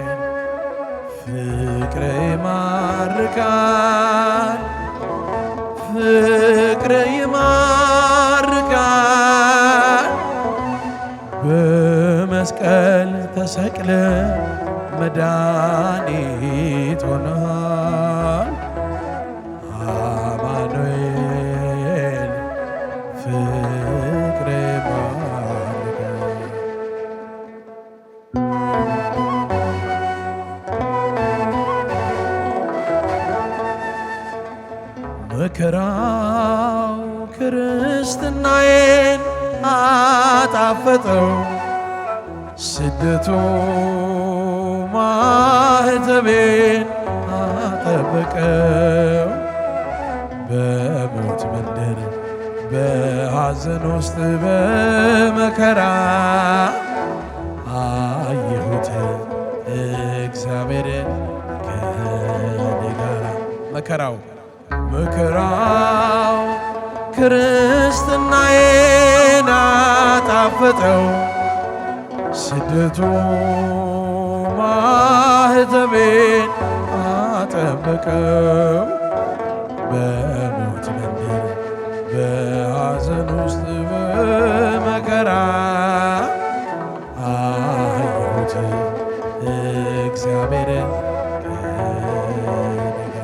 ፍቅር ይማርካል ፍቅር ይማርካል በመስቀል ተሰቅለ መድኃኒት ሆነሃል። አማኑኤል ፍቅር ይማርካል። መከራው ክርስትናዬን አጣፈጠው ስደቱ ማህተቤን አጠበቀው በሞት መንደር በሐዘን ውስጥ በመከራ አየሁት እግዚአብሔርን ከኔ ጋራ መከራው ክርስትናዬን አጣፈጠው ስደቱ ማህተቤን አጠበቀው በሞት መንደር በሐዘን ውስጥ በመከራ አየሁት እግዚአብሔርን ከኔ ጋራ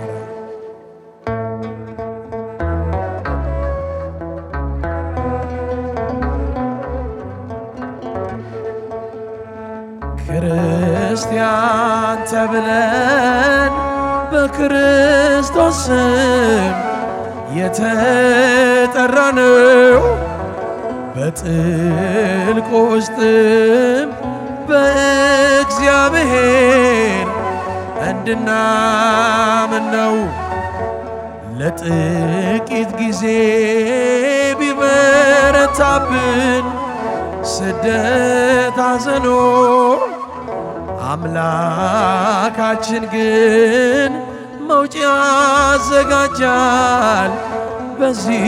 ክርስቲያን ተብለን በክርስቶስ ስም የተጠራነው በጥልቅ ውስጥም በእግዚአብሔር እንድናምን ነው። ለጥቂት ጊዜ ቢበረታብን ስደት አዘኖ አምላካችን ግን መውጫ ያዘጋጃል። በዚህ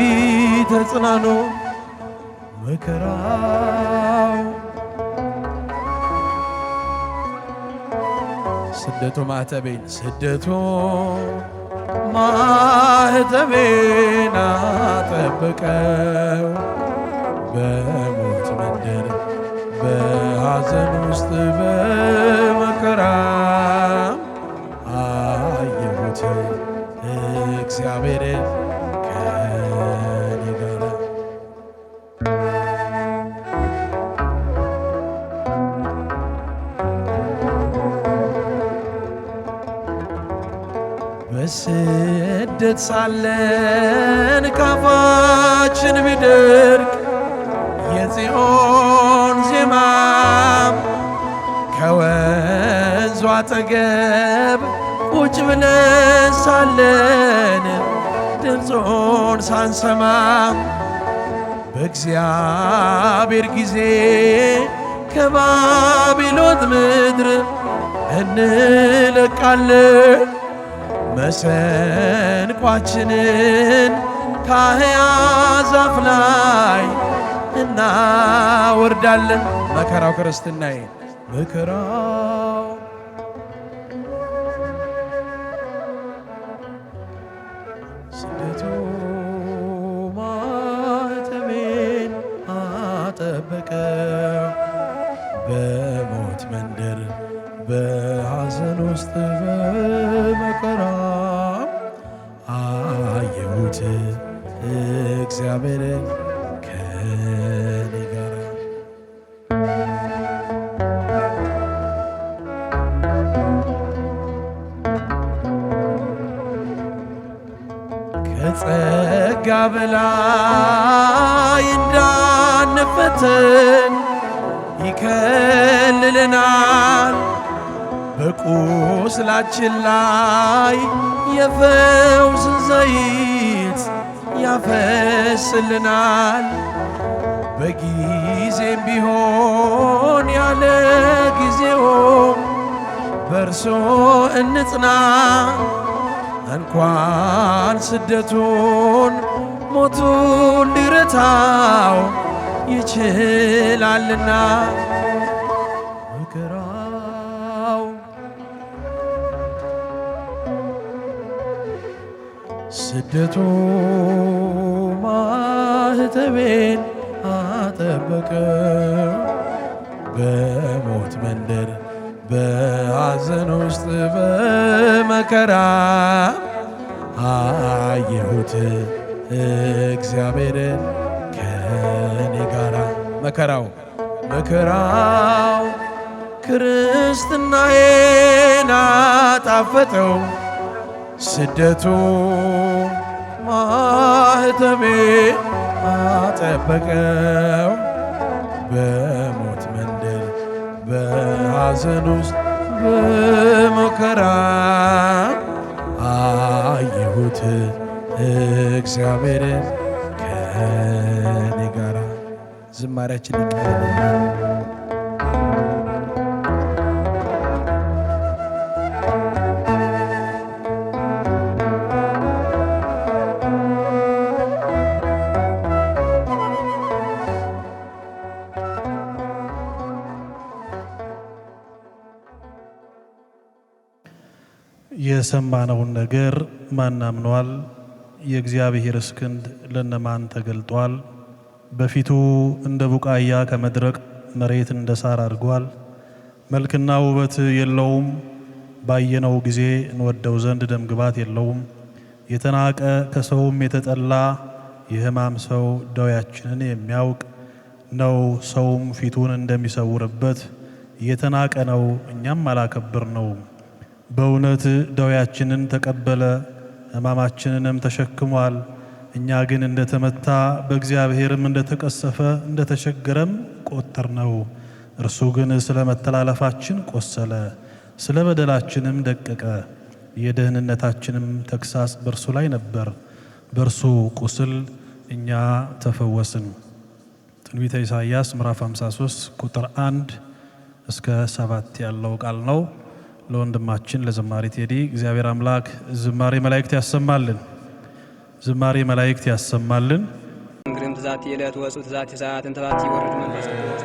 ተጽናኖ መከራው ስደቱ ማህተቤን አጠበቀው በሞት መንደር በሐዘን ውስጥ በመከራ አየሁት እግዚአብሔርን ከኔ ጋራ በስደት ሳለን ካፋችን ቢደርቅ የጽዮን ዜማ ከወንዙ አጠገብ ቁጭ ብለን ሳለን ድምፁን ሳንሰማ በእግዚአብሔር ጊዜ ከባቢሎን ምድር እንለቃለን። መሰንቋችንን ካህያ ዛፍ ላይ እናወርዳለን። መከራው ክርስትናዬ መከራው ስደቱ ማኅተሜን አጠበቀ። በሞት መንደር በሐዘን ውስጥ በመከራ አየሁት እግዚአብሔርን ከኔ ጋር። ከጸጋ በላይ እንዳንፈተን ይከልለናል። በቁስላችን ላይ የፈውስ ዘይት ያፈስልናል። በጊዜም ቢሆን ያለ ጊዜው በእርሱ እንጽና። እንኳን ስደቱን ሞቱን ሊረታው ይችላልና መከራው ስደቱ ማኅተቤን አጠበቀ። በሞት መንደር በሐዘን ውስጥ በመከራ አየሁት እግዚአብሔርን ከኔ ጋራ። መከራው ክርስትናዬን አጣፈጠው። ስደቱ ማኅተቤን አጠበቀው። በሞት መንደር በሐዘን ውስጥ በመከራ አየሁት እግዚአብሔርን ከኔ ጋራ። ዝማሬያችን ይቀበላል። የሰማነውን ነገር ማን አምኗል? የእግዚአብሔርስ ክንድ ለነማን ተገልጧል? በፊቱ እንደ ቡቃያ ከመድረቅ መሬት እንደ ሳር አድጓል። መልክና ውበት የለውም፣ ባየነው ጊዜ እንወደው ዘንድ ደምግባት የለውም። የተናቀ ከሰውም የተጠላ የሕማም ሰው ደዌያችንን የሚያውቅ ነው። ሰውም ፊቱን እንደሚሰውርበት የተናቀ ነው፣ እኛም አላከብር ነው። በእውነት ደዌያችንን ተቀበለ፣ ሕማማችንንም ተሸክሟል። እኛ ግን እንደተመታ በእግዚአብሔርም እንደተቀሰፈ እንደተቸገረም ቆጠር ነው። እርሱ ግን ስለ መተላለፋችን ቆሰለ፣ ስለ በደላችንም ደቀቀ። የደህንነታችንም ተግሣጽ በእርሱ ላይ ነበር፣ በእርሱ ቁስል እኛ ተፈወስን። ትንቢተ ኢሳይያስ ምዕራፍ 53 ቁጥር 1 እስከ 7 ያለው ቃል ነው። ለወንድማችን ለዘማሪ ቴዲ እግዚአብሔር አምላክ ዝማሬ መላእክት ያሰማልን፣ ዝማሬ መላእክት ያሰማልን። እንግዲህም ትዛቲ የዕለት ወፁ ትዛቲ ሰዓትን ተባት ይወርድ መንፈስ ቅዱስ